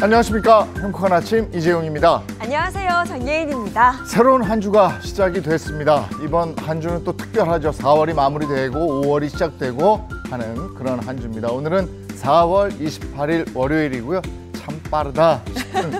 안녕하십니까. 행복한 아침 이재용입니다. 안녕하세요. 장예인입니다. 새로운 한 주가 시작이 됐습니다. 이번 한 주는 또 특별하죠. 4월이 마무리되고 5월이 시작되고 하는 그런 한 주입니다. 오늘은 4월 28일 월요일이고요. 참 빠르다 싶은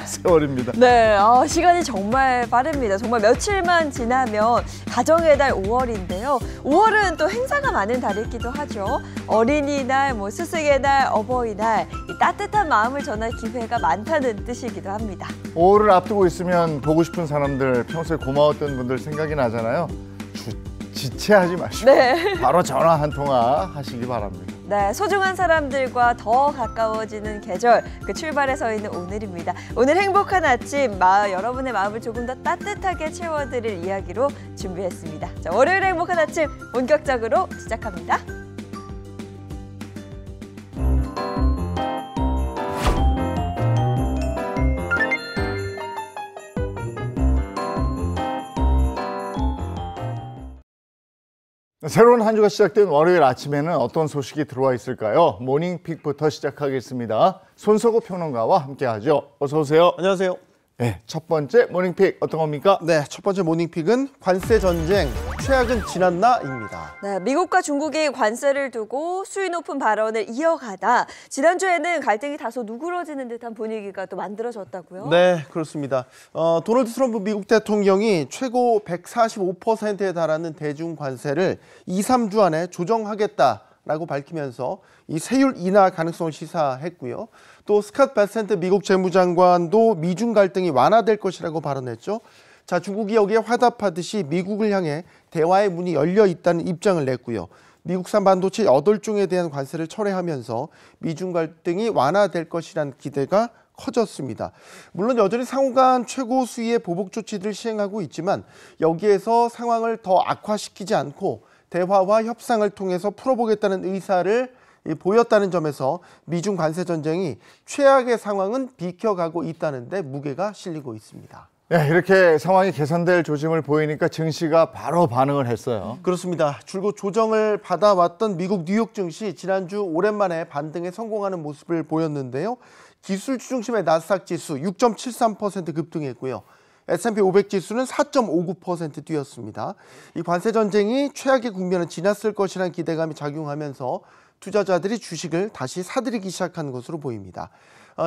세월입니다. 네, 시간이 정말 빠릅니다. 정말 며칠만 지나면 가정의 달 5월인데요. 5월은 또 행사가 많은 달이기도 하죠. 어린이날, 스승의 날, 어버이날, 이 따뜻한 마음을 전할 기회가 많다는 뜻이기도 합니다. 5월을 앞두고 있으면 보고 싶은 사람들, 평소에 고마웠던 분들 생각이 나잖아요. 지체하지 마시고 바로 전화 한 통화 하시기 바랍니다. 네, 소중한 사람들과 더 가까워지는 계절, 그 출발에 서 있는 오늘입니다. 오늘 행복한 아침, 여러분의 마음을 조금 더 따뜻하게 채워드릴 이야기로 준비했습니다. 자, 월요일 행복한 아침 본격적으로 시작합니다. 새로운 한 주가 시작된 월요일 아침에는 어떤 소식이 들어와 있을까요? 모닝픽부터 시작하겠습니다. 손석구 평론가와 함께하죠. 어서 오세요. 안녕하세요. 네, 첫 번째 모닝픽 어떤 겁니까? 네, 첫 번째 모닝픽은 관세 전쟁, 최악은 지났나입니다. 네, 미국과 중국이 관세를 두고 수위 높은 발언을 이어가다 지난주에는 갈등이 다소 누그러지는 듯한 분위기가 또 만들어졌다고요? 네, 그렇습니다. 도널드 트럼프 미국 대통령이 최고 145%에 달하는 대중 관세를 2, 3주 안에 조정하겠다라고 밝히면서 이 세율 인하 가능성을 시사했고요. 또 스캇 베센트 미국 재무장관도 미중 갈등이 완화될 것이라고 발언했죠. 자, 중국이 여기에 화답하듯이 미국을 향해 대화의 문이 열려 있다는 입장을 냈고요. 미국산 반도체 8종에 대한 관세를 철회하면서 미중 갈등이 완화될 것이라는 기대가 커졌습니다. 물론 여전히 상호 간 최고 수위의 보복 조치들을 시행하고 있지만 여기에서 상황을 더 악화시키지 않고 대화와 협상을 통해서 풀어보겠다는 의사를 보였다는 점에서 미중 관세 전쟁이 최악의 상황은 비켜가고 있다는 데 무게가 실리고 있습니다. 네, 이렇게 상황이 개선될 조짐을 보이니까 증시가 바로 반응을 했어요. 그렇습니다. 줄곧 조정을 받아왔던 미국 뉴욕 증시 지난주 오랜만에 반등에 성공하는 모습을 보였는데요. 기술주 중심의 나스닥 지수 6.73% 급등했고요. S&P 500 지수는 4.59% 뛰었습니다. 이 관세 전쟁이 최악의 국면은 지났을 것이라는 기대감이 작용하면서 투자자들이 주식을 다시 사들이기 시작한 것으로 보입니다.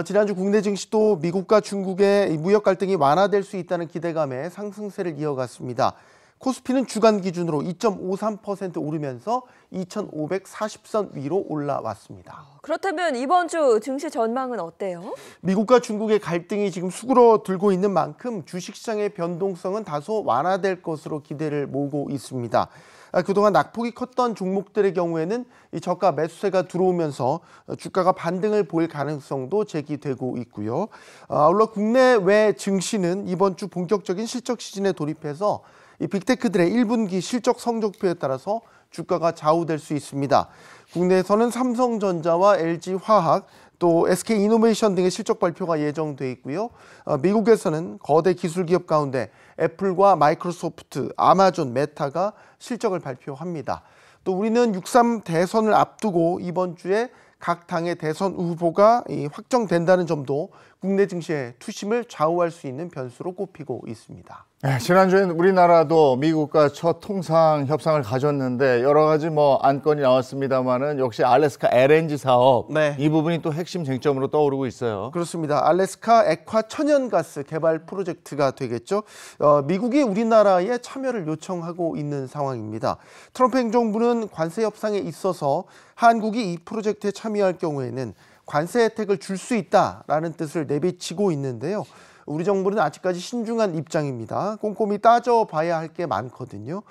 지난주 국내 증시도 미국과 중국의 무역 갈등이 완화될 수 있다는 기대감에 상승세를 이어갔습니다. 코스피는 주간 기준으로 2.53% 오르면서 2,540선 위로 올라왔습니다. 그렇다면 이번 주 증시 전망은 어때요? 미국과 중국의 갈등이 지금 수그러들고 있는 만큼 주식시장의 변동성은 다소 완화될 것으로 기대를 모으고 있습니다. 그동안 낙폭이 컸던 종목들의 경우에는 이 저가 매수세가 들어오면서 주가가 반등을 보일 가능성도 제기되고 있고요. 아울러 국내외 증시는 이번 주 본격적인 실적 시즌에 돌입해서 이 빅테크들의 1분기 실적 성적표에 따라서 주가가 좌우될 수 있습니다. 국내에서는 삼성전자와 LG화학, 또 SK이노베이션 등의 실적 발표가 예정돼 있고요. 미국에서는 거대 기술 기업 가운데 애플과 마이크로소프트, 아마존, 메타가 실적을 발표합니다. 또 우리는 6.3 대선을 앞두고 이번 주에 각 당의 대선 후보가 확정된다는 점도 국내 증시의 투심을 좌우할 수 있는 변수로 꼽히고 있습니다. 네, 지난주에는 우리나라도 미국과 첫 통상 협상을 가졌는데 여러 가지 안건이 나왔습니다만은 역시 알래스카 LNG 사업 이 부분이 또 핵심 쟁점으로 떠오르고 있어요. 그렇습니다. 알래스카 액화 천연가스 개발 프로젝트가 되겠죠. 미국이 우리나라에 참여를 요청하고 있는 상황입니다. 트럼프 행정부는 관세 협상에 있어서 한국이 이 프로젝트에 참여할 경우에는 관세 혜택을 줄 수 있다라는 뜻을 내비치고 있는데요. 우리 정부는 아직까지 신중한 입장입니다. 꼼꼼히 따져봐야 할 게 많거든요.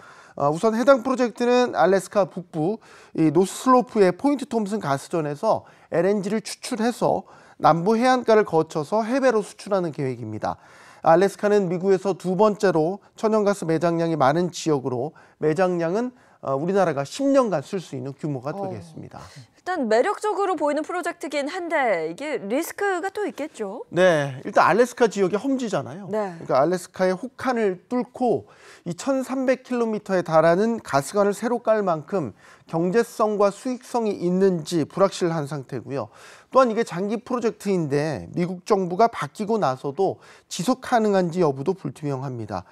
우선 해당 프로젝트는 알래스카 북부 노스슬로프의 포인트 톰슨 가스전에서 LNG를 추출해서 남부 해안가를 거쳐서 해외로 수출하는 계획입니다. 알래스카는 미국에서 두 번째로 천연가스 매장량이 많은 지역으로 매장량은 우리나라가 10년간 쓸 수 있는 규모가 되겠습니다. 일단 매력적으로 보이는 프로젝트긴 한데 이게 리스크가 또 있겠죠? 네, 일단 알래스카 지역이 험지잖아요. 네. 그러니까 알래스카의 혹한을 뚫고 이 1,300km에 달하는 가스관을 새로 깔 만큼 경제성과 수익성이 있는지 불확실한 상태고요. 또한 이게 장기 프로젝트인데 미국 정부가 바뀌고 나서도 지속 가능한지 여부도 불투명합니다.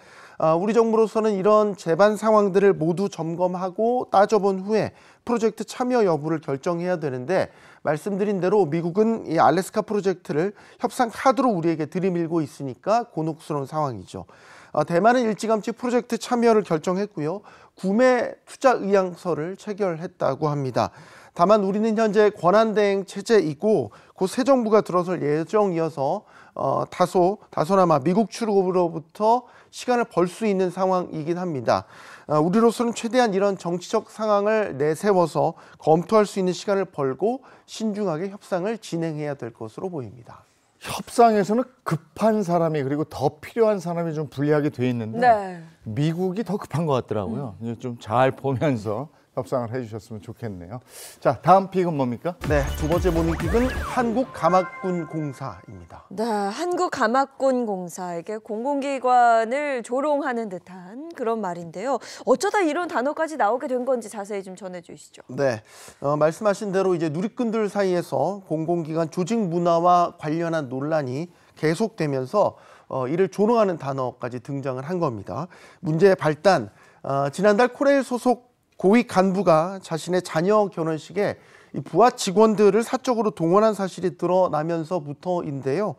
우리 정부로서는 이런 제반 상황들을 모두 점검하고 따져본 후에 프로젝트 참여 여부를 결정해야 되는데 말씀드린 대로 미국은 이 알래스카 프로젝트를 협상 카드로 우리에게 들이밀고 있으니까 곤혹스러운 상황이죠. 대만은 일찌감치 프로젝트 참여를 결정했고요. 구매 투자 의향서를 체결했다고 합니다. 다만 우리는 현재 권한대행 체제이고 곧 새 정부가 들어설 예정이어서 다소나마 미국 측으로부터 시간을 벌 수 있는 상황이긴 합니다. 우리로서는 최대한 이런 정치적 상황을 내세워서 검토할 수 있는 시간을 벌고 신중하게 협상을 진행해야 될 것으로 보입니다. 협상에서는 급한 사람이 그리고 더 필요한 사람이 좀 불리하게 돼 있는데 네. 미국이 더 급한 것 같더라고요. 좀 잘 보면서 협상을 해주셨으면 좋겠네요. 자, 다음 픽은 뭡니까? 네, 두 번째 모닝픽은 한국가마군공사입니다. 네, 한국가마군공사에게 공공기관을 조롱하는 듯한 그런 말인데요. 어쩌다 이런 단어까지 나오게 된 건지 자세히 좀 전해주시죠. 네, 말씀하신 대로 이제 누리꾼들 사이에서 공공기관 조직 문화와 관련한 논란이 계속되면서 이를 조롱하는 단어까지 등장을 한 겁니다. 문제의 발단, 지난달 코레일 소속 고위 간부가 자신의 자녀 결혼식에 이 부하 직원들을 사적으로 동원한 사실이 드러나면서부터인데요.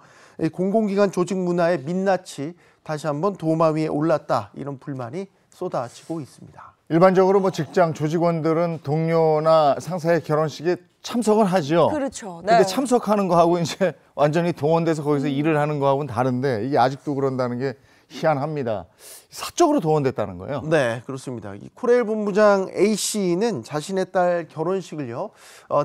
공공기관 조직 문화의 민낯이 다시 한번 도마 위에 올랐다, 이런 불만이 쏟아지고 있습니다. 일반적으로 뭐 직장 조직원들은 동료나 상사의 결혼식에 참석을 하죠. 그렇죠. 네. 근데 참석하는 거하고 이제 완전히 동원돼서 거기서 일을 하는 거하고는 다른데 이게 아직도 그런다는 게 희한합니다. 사적으로 동원됐다는 거예요. 네, 그렇습니다. 이 코레일 본부장 A씨는 자신의 딸 결혼식을요,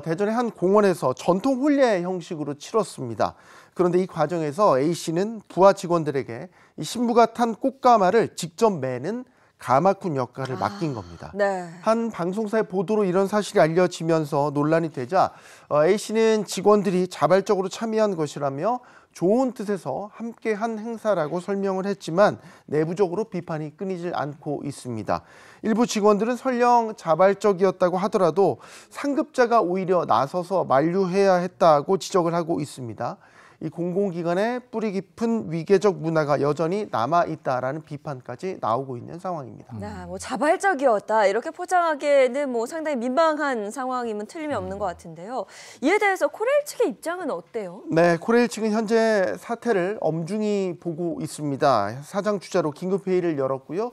대전의 한 공원에서 전통 혼례 형식으로 치렀습니다. 그런데 이 과정에서 A씨는 부하 직원들에게 이 신부가 탄 꽃가마를 직접 매는 가마꾼 역할을 맡긴 겁니다. 네. 한 방송사의 보도로 이런 사실이 알려지면서 논란이 되자 A씨는 직원들이 자발적으로 참여한 것이라며 좋은 뜻에서 함께한 행사라고 설명을 했지만 내부적으로 비판이 끊이질 않고 있습니다. 일부 직원들은 설령 자발적이었다고 하더라도 상급자가 오히려 나서서 만류해야 했다고 지적을 하고 있습니다. 이 공공기관의 뿌리 깊은 위계적 문화가 여전히 남아있다라는 비판까지 나오고 있는 상황입니다. 뭐 자발적이었다 이렇게 포장하기에는 뭐 상당히 민망한 상황이면 틀림이 없는 것 같은데요. 이에 대해서 코레일 측의 입장은 어때요? 네, 코레일 측은 현재 사태를 엄중히 보고 있습니다. 사장 주재로 긴급회의를 열었고요.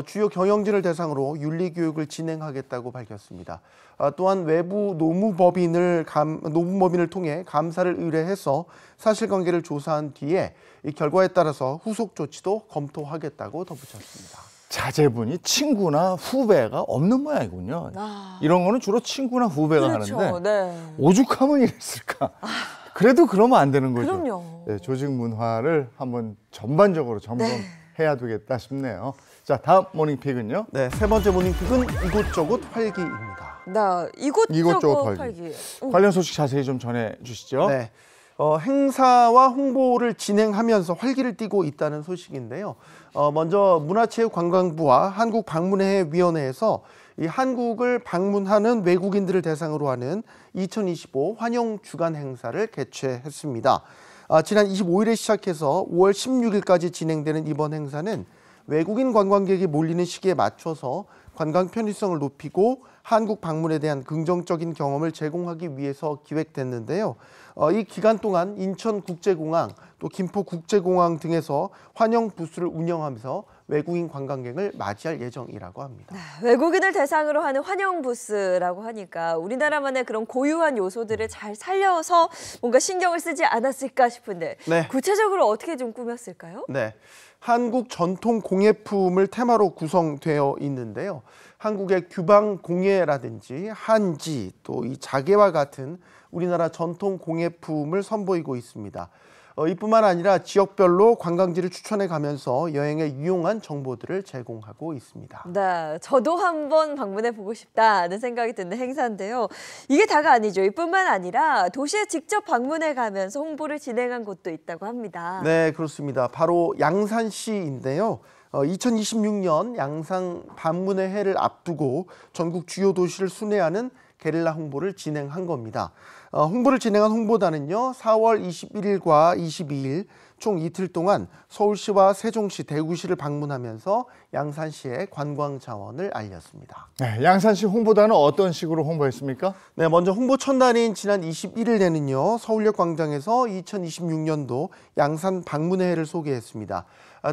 주요 경영진을 대상으로 윤리교육을 진행하겠다고 밝혔습니다. 또한 외부 노무법인을 통해 감사를 의뢰해서 사실관계를 조사한 뒤에 이 결과에 따라서 후속 조치도 검토하겠다고 덧붙였습니다. 자제분이 친구나 후배가 없는 모양이군요. 이런 거는 주로 친구나 후배가 그렇죠. 하는데 네. 오죽하면 이랬을까. 그래도 그러면 안 되는 거죠. 그럼요. 네, 조직 문화를 한번 전반적으로 점검해야 되겠다 싶네요. 자, 다음 모닝픽은요. 네, 세 번째 모닝픽은 이곳저곳 활기입니다. 이곳저곳 활기. 관련 소식 자세히 좀 전해주시죠. 네, 행사와 홍보를 진행하면서 활기를 띠고 있다는 소식인데요. 먼저 문화체육관광부와 한국방문회위원회에서 이 한국을 방문하는 외국인들을 대상으로 하는 2025 환영 주간 행사를 개최했습니다. 지난 25일에 시작해서 5월 16일까지 진행되는 이번 행사는 외국인 관광객이 몰리는 시기에 맞춰서 관광 편의성을 높이고 한국 방문에 대한 긍정적인 경험을 제공하기 위해서 기획됐는데요. 이 기간 동안 인천국제공항, 또 김포국제공항 등에서 환영 부스를 운영하면서 외국인 관광객을 맞이할 예정이라고 합니다. 외국인을 대상으로 하는 환영 부스라고 하니까 우리나라만의 그런 고유한 요소들을 잘 살려서 뭔가 신경을 쓰지 않았을까 싶은데 네. 구체적으로 어떻게 좀 꾸몄을까요? 네, 한국 전통 공예품을 테마로 구성되어 있는데요. 한국의 규방 공예라든지 한지, 또 이 자개와 같은 우리나라 전통 공예품을 선보이고 있습니다. 이뿐만 아니라 지역별로 관광지를 추천해 가면서 여행에 유용한 정보들을 제공하고 있습니다. 네, 저도 한번 방문해 보고 싶다는 생각이 드는 행사인데요. 이게 다가 아니죠. 이뿐만 아니라 도시에 직접 방문해 가면서 홍보를 진행한 곳도 있다고 합니다. 네, 그렇습니다. 바로 양산시인데요. 2026년 양산 반문의 해를 앞두고 전국 주요 도시를 순회하는 게릴라 홍보를 진행한 겁니다. 홍보를 진행한 홍보단은요, 4월 21일과 22일 총 이틀 동안 서울시와 세종시, 대구시를 방문하면서 양산시의 관광 자원을 알렸습니다. 네, 양산시 홍보단은 어떤 식으로 홍보했습니까? 네, 먼저 홍보 첫날인 지난 21일에는요, 서울역 광장에서 2026년도 양산 방문의 해를 소개했습니다.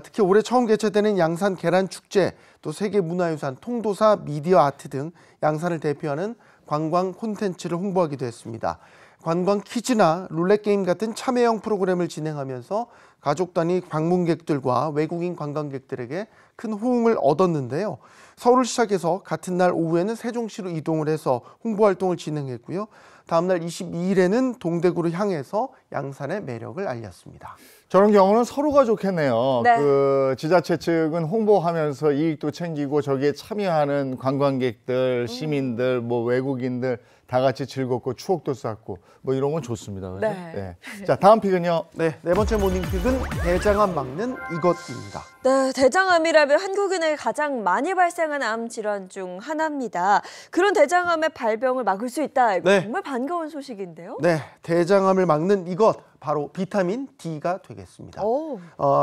특히 올해 처음 개최되는 양산 계란축제, 또 세계문화유산, 통도사, 미디어 아트 등 양산을 대표하는 관광 콘텐츠를 홍보하기도 했습니다. 관광 퀴즈나 룰렛 게임 같은 참여형 프로그램을 진행하면서 가족 단위 방문객들과 외국인 관광객들에게 큰 호응을 얻었는데요. 서울을 시작해서 같은 날 오후에는 세종시로 이동을 해서 홍보 활동을 진행했고요. 다음 날 22일에는 동대구로 향해서 양산의 매력을 알렸습니다. 저런 경우는 서로가 좋겠네요. 네. 그 지자체 측은 홍보하면서 이익도 챙기고 저기에 참여하는 관광객들, 시민들, 뭐 외국인들 다 같이 즐겁고 추억도 쌓고 뭐 이런 건 좋습니다. 그죠? 네. 자, 다음 픽은요. 네 번째 모닝픽은 대장암 막는 이것입니다. 네, 대장암이라면 한국인에게 가장 많이 발생하는 암 질환 중 하나입니다. 그런 대장암의 발병을 막을 수 있다. 이거 네. 정말 반가운 소식인데요. 네, 대장암을 막는 이것 바로 비타민 D가 되겠습니다. 오.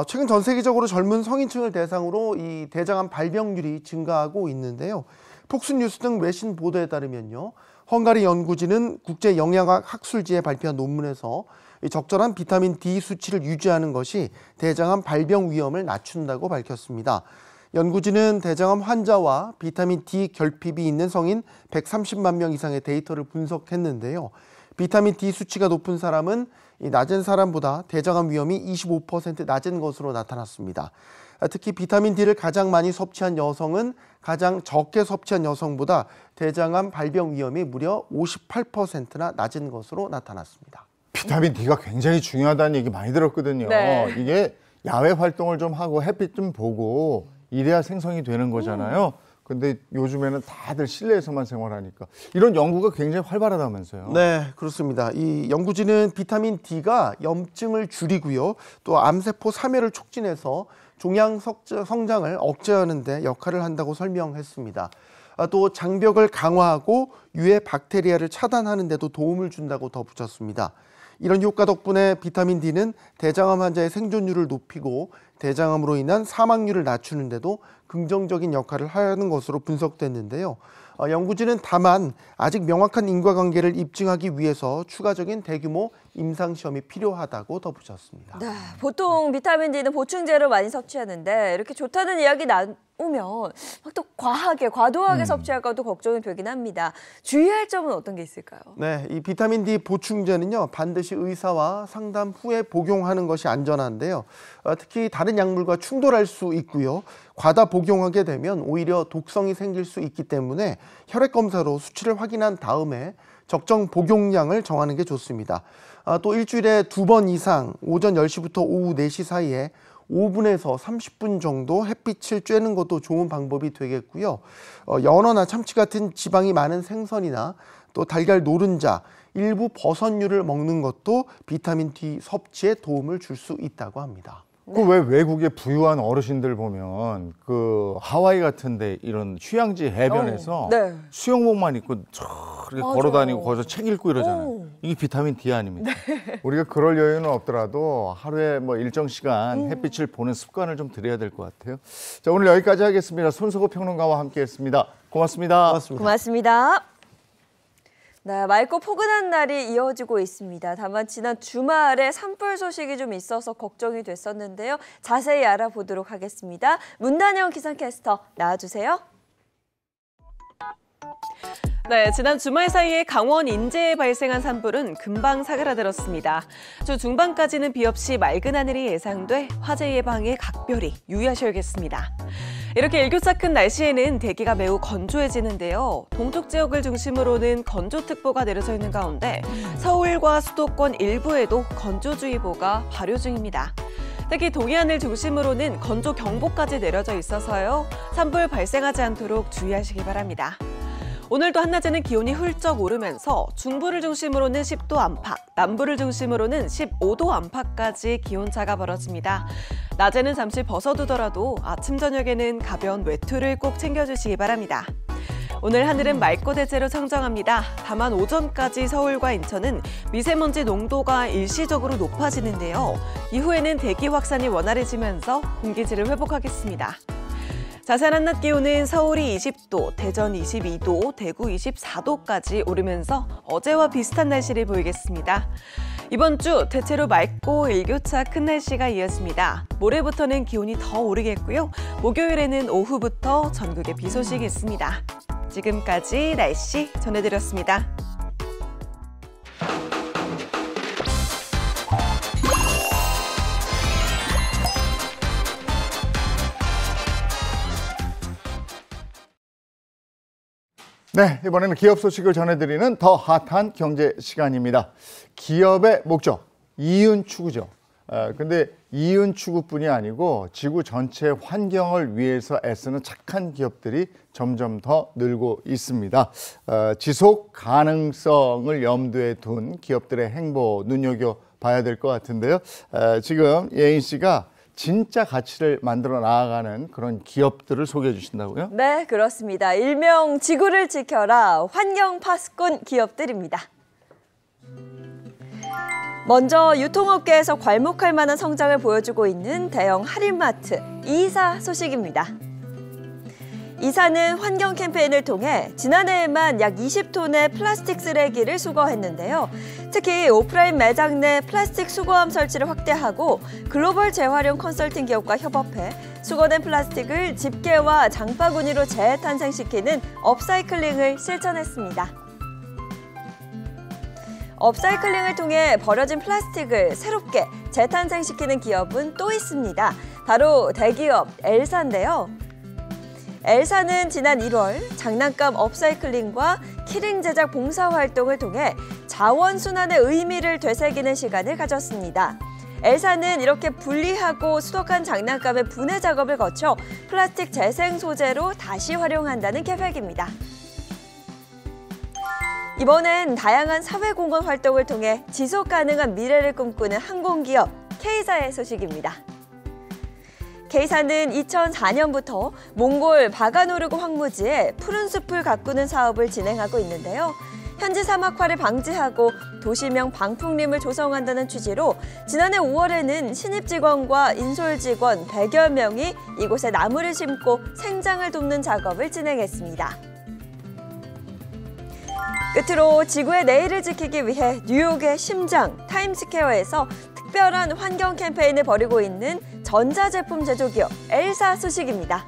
최근 전 세계적으로 젊은 성인층을 대상으로 이 대장암 발병률이 증가하고 있는데요. 폭스뉴스 등 외신 보도에 따르면요, 헝가리 연구진은 국제영양학 학술지에 발표한 논문에서 적절한 비타민 D 수치를 유지하는 것이 대장암 발병 위험을 낮춘다고 밝혔습니다. 연구진은 대장암 환자와 비타민 D 결핍이 있는 성인 130만 명 이상의 데이터를 분석했는데요. 비타민 D 수치가 높은 사람은 이 낮은 사람보다 대장암 위험이 25% 낮은 것으로 나타났습니다. 특히 비타민 D를 가장 많이 섭취한 여성은 가장 적게 섭취한 여성보다 대장암 발병 위험이 무려 58%나 낮은 것으로 나타났습니다. 비타민 D가 굉장히 중요하다는 얘기 많이 들었거든요. 네. 이게 야외 활동을 좀 하고 햇빛 좀 보고 이래야 생성이 되는 거잖아요. 근데 요즘에는 다들 실내에서만 생활하니까 이런 연구가 굉장히 활발하다면서요. 네, 그렇습니다. 이 연구진은 비타민 D가 염증을 줄이고요, 또 암세포 사멸을 촉진해서 종양 성장을 억제하는 데 역할을 한다고 설명했습니다. 또 장벽을 강화하고 유해 박테리아를 차단하는 데도 도움을 준다고 덧붙였습니다. 이런 효과 덕분에 비타민 D는 대장암 환자의 생존율을 높이고 대장암으로 인한 사망률을 낮추는 데도 긍정적인 역할을 하는 것으로 분석됐는데요. 연구진은 다만 아직 명확한 인과관계를 입증하기 위해서 추가적인 대규모 임상시험이 필요하다고 덧붙였습니다. 네, 보통 비타민 D는 보충제로 많이 섭취하는데 이렇게 좋다는 이야기 나오면 막 또 과도하게 섭취할까도 걱정이 되긴 합니다. 주의할 점은 어떤 게 있을까요? 네, 이 비타민 D 보충제는요, 반드시 의사와 상담 후에 복용하는 것이 안전한데요. 특히 다른 약물과 충돌할 수 있고요. 과다 복용하게 되면 오히려 독성이 생길 수 있기 때문에 혈액 검사로 수치를 확인한 다음에 적정 복용량을 정하는 게 좋습니다. 또 일주일에 2번 이상 오전 10시부터 오후 4시 사이에 5분에서 30분 정도 햇빛을 쬐는 것도 좋은 방법이 되겠고요. 연어나 참치 같은 지방이 많은 생선이나 또 달걀 노른자, 일부 버섯류를 먹는 것도 비타민 D 섭취에 도움을 줄 수 있다고 합니다. 그 왜 외국의 부유한 어르신들 보면 그 하와이 같은데 이런 휴양지 해변에서 네. 수영복만 입고 저렇게 맞아요. 걸어다니고 거기서 책 읽고 이러잖아요. 오. 이게 비타민 D 아닙니까? 우리가 그럴 여유는 없더라도 하루에 뭐 일정 시간 햇빛을 보는 습관을 좀 들여야 될 것 같아요. 자, 오늘 여기까지 하겠습니다. 손석호 평론가와 함께했습니다. 고맙습니다. 고맙습니다. 고맙습니다. 네, 맑고 포근한 날이 이어지고 있습니다. 다만 지난 주말에 산불 소식이 좀 있어서 걱정이 됐었는데요. 자세히 알아보도록 하겠습니다. 문단영 기상캐스터 나와주세요. 네, 지난 주말 사이에 강원 인제에 발생한 산불은 금방 사그라들었습니다. 주 중반까지는 비 없이 맑은 하늘이 예상돼 화재 예방에 각별히 유의하셔야겠습니다. 이렇게 일교차 큰 날씨에는 대기가 매우 건조해지는데요. 동쪽 지역을 중심으로는 건조특보가 내려져 있는 가운데 서울과 수도권 일부에도 건조주의보가 발효 중입니다. 특히 동해안을 중심으로는 건조경보까지 내려져 있어서요. 산불 발생하지 않도록 주의하시기 바랍니다. 오늘도 한낮에는 기온이 훌쩍 오르면서 중부를 중심으로는 10도 안팎, 남부를 중심으로는 15도 안팎까지 기온차가 벌어집니다. 낮에는 잠시 벗어두더라도 아침 저녁에는 가벼운 외투를 꼭 챙겨주시기 바랍니다. 오늘 하늘은 맑고 대체로 청정합니다. 다만 오전까지 서울과 인천은 미세먼지 농도가 일시적으로 높아지는데요. 이후에는 대기 확산이 원활해지면서 공기질을 회복하겠습니다. 자세한 한낮 기온은 서울이 20도, 대전 22도, 대구 24도까지 오르면서 어제와 비슷한 날씨를 보이겠습니다. 이번 주 대체로 맑고 일교차 큰 날씨가 이어집니다. 모레부터는 기온이 더 오르겠고요. 목요일에는 오후부터 전국에 비 소식이 있습니다. 지금까지 날씨 전해드렸습니다. 네, 이번에는 기업 소식을 전해드리는 더 핫한 경제 시간입니다. 기업의 목적, 이윤 추구죠. 근데 이윤 추구뿐이 아니고 지구 전체 환경을 위해서 애쓰는 착한 기업들이 점점 더 늘고 있습니다. 지속 가능성을 염두에 둔 기업들의 행보 눈여겨봐야 될 것 같은데요. 지금 예인 씨가 진짜 가치를 만들어 나아가는 그런 기업들을 소개해 주신다고요? 네, 그렇습니다. 일명 지구를 지켜라 환경 파수꾼 기업들입니다. 먼저 유통업계에서 괄목할 만한 성장을 보여주고 있는 대형 할인마트 이사 소식입니다. 이사는 환경 캠페인을 통해 지난해에만 약 20톤의 플라스틱 쓰레기를 수거했는데요. 특히 오프라인 매장 내 플라스틱 수거함 설치를 확대하고 글로벌 재활용 컨설팅 기업과 협업해 수거된 플라스틱을 집게와 장바구니로 재탄생시키는 업사이클링을 실천했습니다. 업사이클링을 통해 버려진 플라스틱을 새롭게 재탄생시키는 기업은 또 있습니다. 바로 대기업 엘사인데요. 엘사는 지난 1월 장난감 업사이클링과 키링 제작 봉사활동을 통해 자원순환의 의미를 되새기는 시간을 가졌습니다. 엘사는 이렇게 분리하고 수독한 장난감의 분해 작업을 거쳐 플라스틱 재생 소재로 다시 활용한다는 계획입니다. 이번엔 다양한 사회공헌 활동을 통해 지속 가능한 미래를 꿈꾸는 항공기업 K사의 소식입니다. K사는 2004년부터 몽골 바가노르고 황무지에 푸른 숲을 가꾸는 사업을 진행하고 있는데요. 현지 사막화를 방지하고 도시명 방풍림을 조성한다는 취지로 지난해 5월에는 신입 직원과 인솔 직원 100여 명이 이곳에 나무를 심고 생장을 돕는 작업을 진행했습니다. 끝으로 지구의 내일을 지키기 위해 뉴욕의 심장 타임스퀘어에서 특별한 환경 캠페인을 벌이고 있는 전자제품 제조기업 엘사 소식입니다.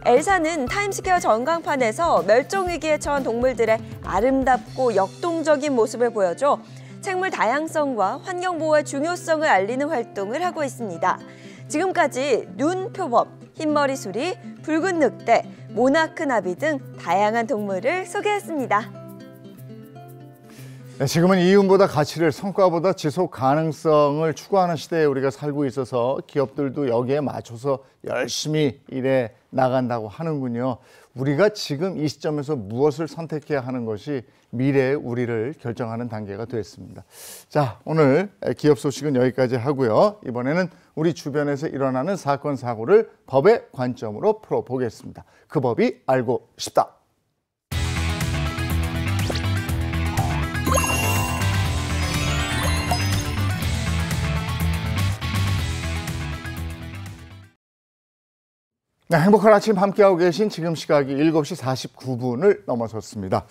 엘사는 타임스퀘어 전광판에서 멸종위기에 처한 동물들의 아름답고 역동적인 모습을 보여줘 생물 다양성과 환경보호의 중요성을 알리는 활동을 하고 있습니다. 지금까지 눈 표범, 흰머리 수리, 붉은 늑대, 모나크 나비 등 다양한 동물을 소개했습니다. 네, 지금은 이윤보다 가치를, 성과보다 지속 가능성을 추구하는 시대에 우리가 살고 있어서 기업들도 여기에 맞춰서 열심히 일해 나간다고 하는군요. 우리가 지금 이 시점에서 무엇을 선택해야 하는 것이 미래의 우리를 결정하는 단계가 됐습니다. 자, 오늘 기업 소식은 여기까지 하고요. 이번에는 우리 주변에서 일어나는 사건, 사고를 법의 관점으로 풀어보겠습니다. 그 법이 알고 싶다. 네, 행복한 아침 함께하고 계신 지금 시각이 7시 49분을 넘어섰습니다.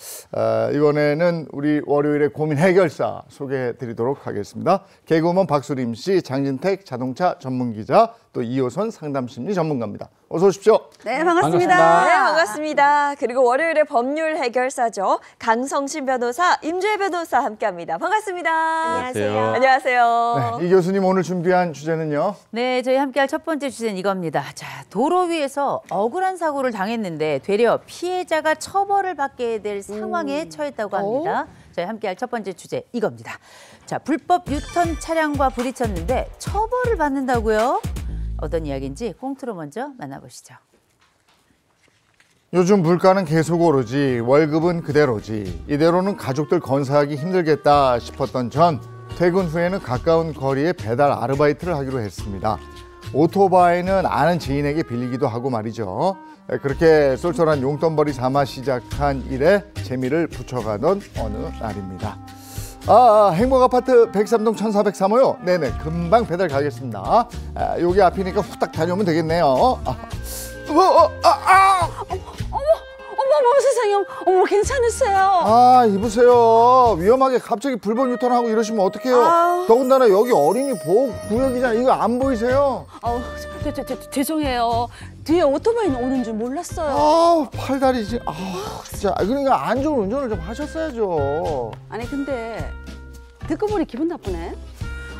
이번에는 우리 월요일의 고민 해결사 소개해드리도록 하겠습니다. 개그우먼 박수림 씨, 장진택 자동차 전문기자, 또 이호선 상담심리 전문가입니다. 어서 오십시오. 네, 반갑습니다. 네, 반갑습니다. 그리고 월요일에 법률 해결사죠. 강성신 변호사, 임주혜 변호사 함께합니다. 반갑습니다. 안녕하세요. 안녕하세요. 네, 이 교수님 오늘 준비한 주제는요. 네, 저희 함께할 첫 번째 주제는 이겁니다. 자, 도로 위에서 억울한 사고를 당했는데 되려 피해자가 처벌을 받게 될 상황에 처했다고 합니다. 저희 함께할 첫 번째 주제 이겁니다. 자, 불법 유턴 차량과 부딪혔는데 처벌을 받는다고요? 어떤 이야기인지 꽁트로 먼저 만나보시죠. 요즘 물가는 계속 오르지 월급은 그대로지 이대로는 가족들 건사하기 힘들겠다 싶었던 전 퇴근 후에는 가까운 거리에 배달 아르바이트를 하기로 했습니다. 오토바이는 아는 지인에게 빌리기도 하고 말이죠. 그렇게 쏠쏠한 용돈벌이 삼아 시작한 일에 재미를 붙여가던 어느 날입니다. 행복아파트 103동 1403호요. 네네, 금방 배달 가겠습니다. 여기 앞이니까 후딱 다녀오면 되겠네요. 어머 세상에, 어머 괜찮으세요? 이보세요. 위험하게 갑자기 불법 유턴하고 이러시면 어떡해요. 더군다나 여기 어린이 보호 구역이잖아요. 이거 안 보이세요? 죄송해요. 뒤에 오토바이는 오는 줄 몰랐어요. 팔다리지. 진짜. 그러니까 안 좋은 운전을 좀 하셨어야죠. 아니 근데 듣고 보니 기분 나쁘네.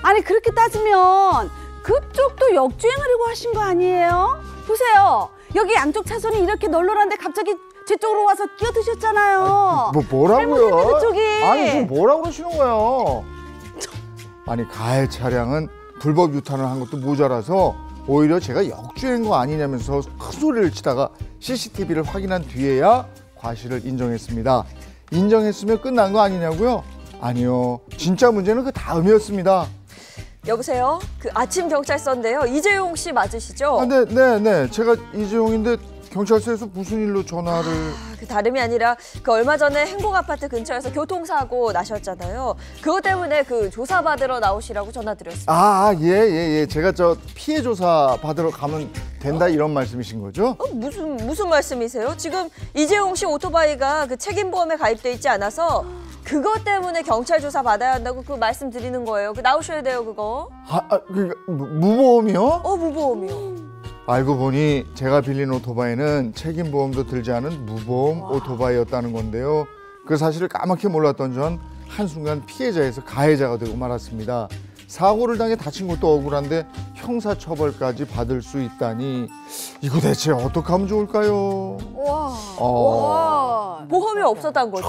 아니 그렇게 따지면 그쪽도 역주행하려고 하신 거 아니에요? 보세요. 여기 양쪽 차선이 이렇게 널널한데 갑자기 제 쪽으로 와서 끼어드셨잖아요. 뭐라고요? 잘못했네, 그쪽이. 아니 지금 뭐라고 그러시는 거예요? 아니 가해 차량은 불법 유턴을 한 것도 모자라서 오히려 제가 역주행한 거 아니냐면서 큰 소리를 치다가 CCTV를 확인한 뒤에야 과실을 인정했습니다. 인정했으면 끝난 거 아니냐고요? 아니요. 진짜 문제는 그 다음이었습니다. 여보세요? 그 아침 경찰서인데요. 이재용 씨 맞으시죠? 네. 제가 이재용인데 경찰서에서 무슨 일로 전화를... 그 다름이 아니라 그 얼마 전에 행복아파트 근처에서 교통사고 나셨잖아요. 그것 때문에 그 조사받으러 나오시라고 전화드렸습니다. 예. 제가 저 피해 조사 받으러 가면 된다 이런 말씀이신 거죠? 무슨 말씀이세요? 지금 이재용 씨 오토바이가 그 책임보험에 가입돼 있지 않아서 그것 때문에 경찰 조사 받아야 한다고 그 말씀 드리는 거예요. 그 나오셔야 돼요, 그거. 그러니까 무보험이요? 무보험이요. 알고 보니 제가 빌린 오토바이는 책임보험도 들지 않은 무보험 오토바이였다는 건데요. 그 사실을 까맣게 몰랐던 전 한순간 피해자에서 가해자가 되고 말았습니다. 사고를 당해 다친 것도 억울한데 형사처벌까지 받을 수 있다니 이거 대체 어떻게 하면 좋을까요? 보험이 없었던 거죠.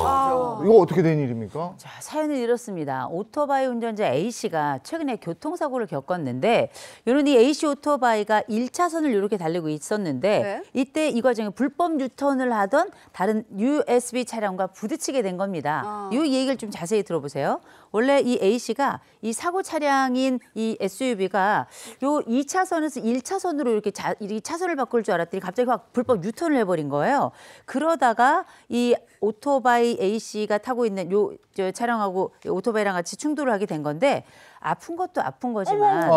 이거 어떻게 된 일입니까? 자, 사연은 이렇습니다. 오토바이 운전자 A씨가 최근에 교통사고를 겪었는데 이런 이 A씨 오토바이가 1차선을 이렇게 달리고 있었는데 네. 이때 이 과정에 불법 유턴을 하던 다른 USB 차량과 부딪히게 된 겁니다. 이 얘기를 좀 자세히 들어보세요. 원래 이 A씨가 이 사고 차량인 이 SUV가 요 2차선에서 1차선으로 이렇게 차선을 바꿀 줄 알았더니 갑자기 확 불법 유턴을 해버린 거예요. 그러다가 이 오토바이 A씨가 타고 있는 저 차량하고 오토바이랑 같이 충돌을 하게 된 건데 아픈 것도 아픈 거지만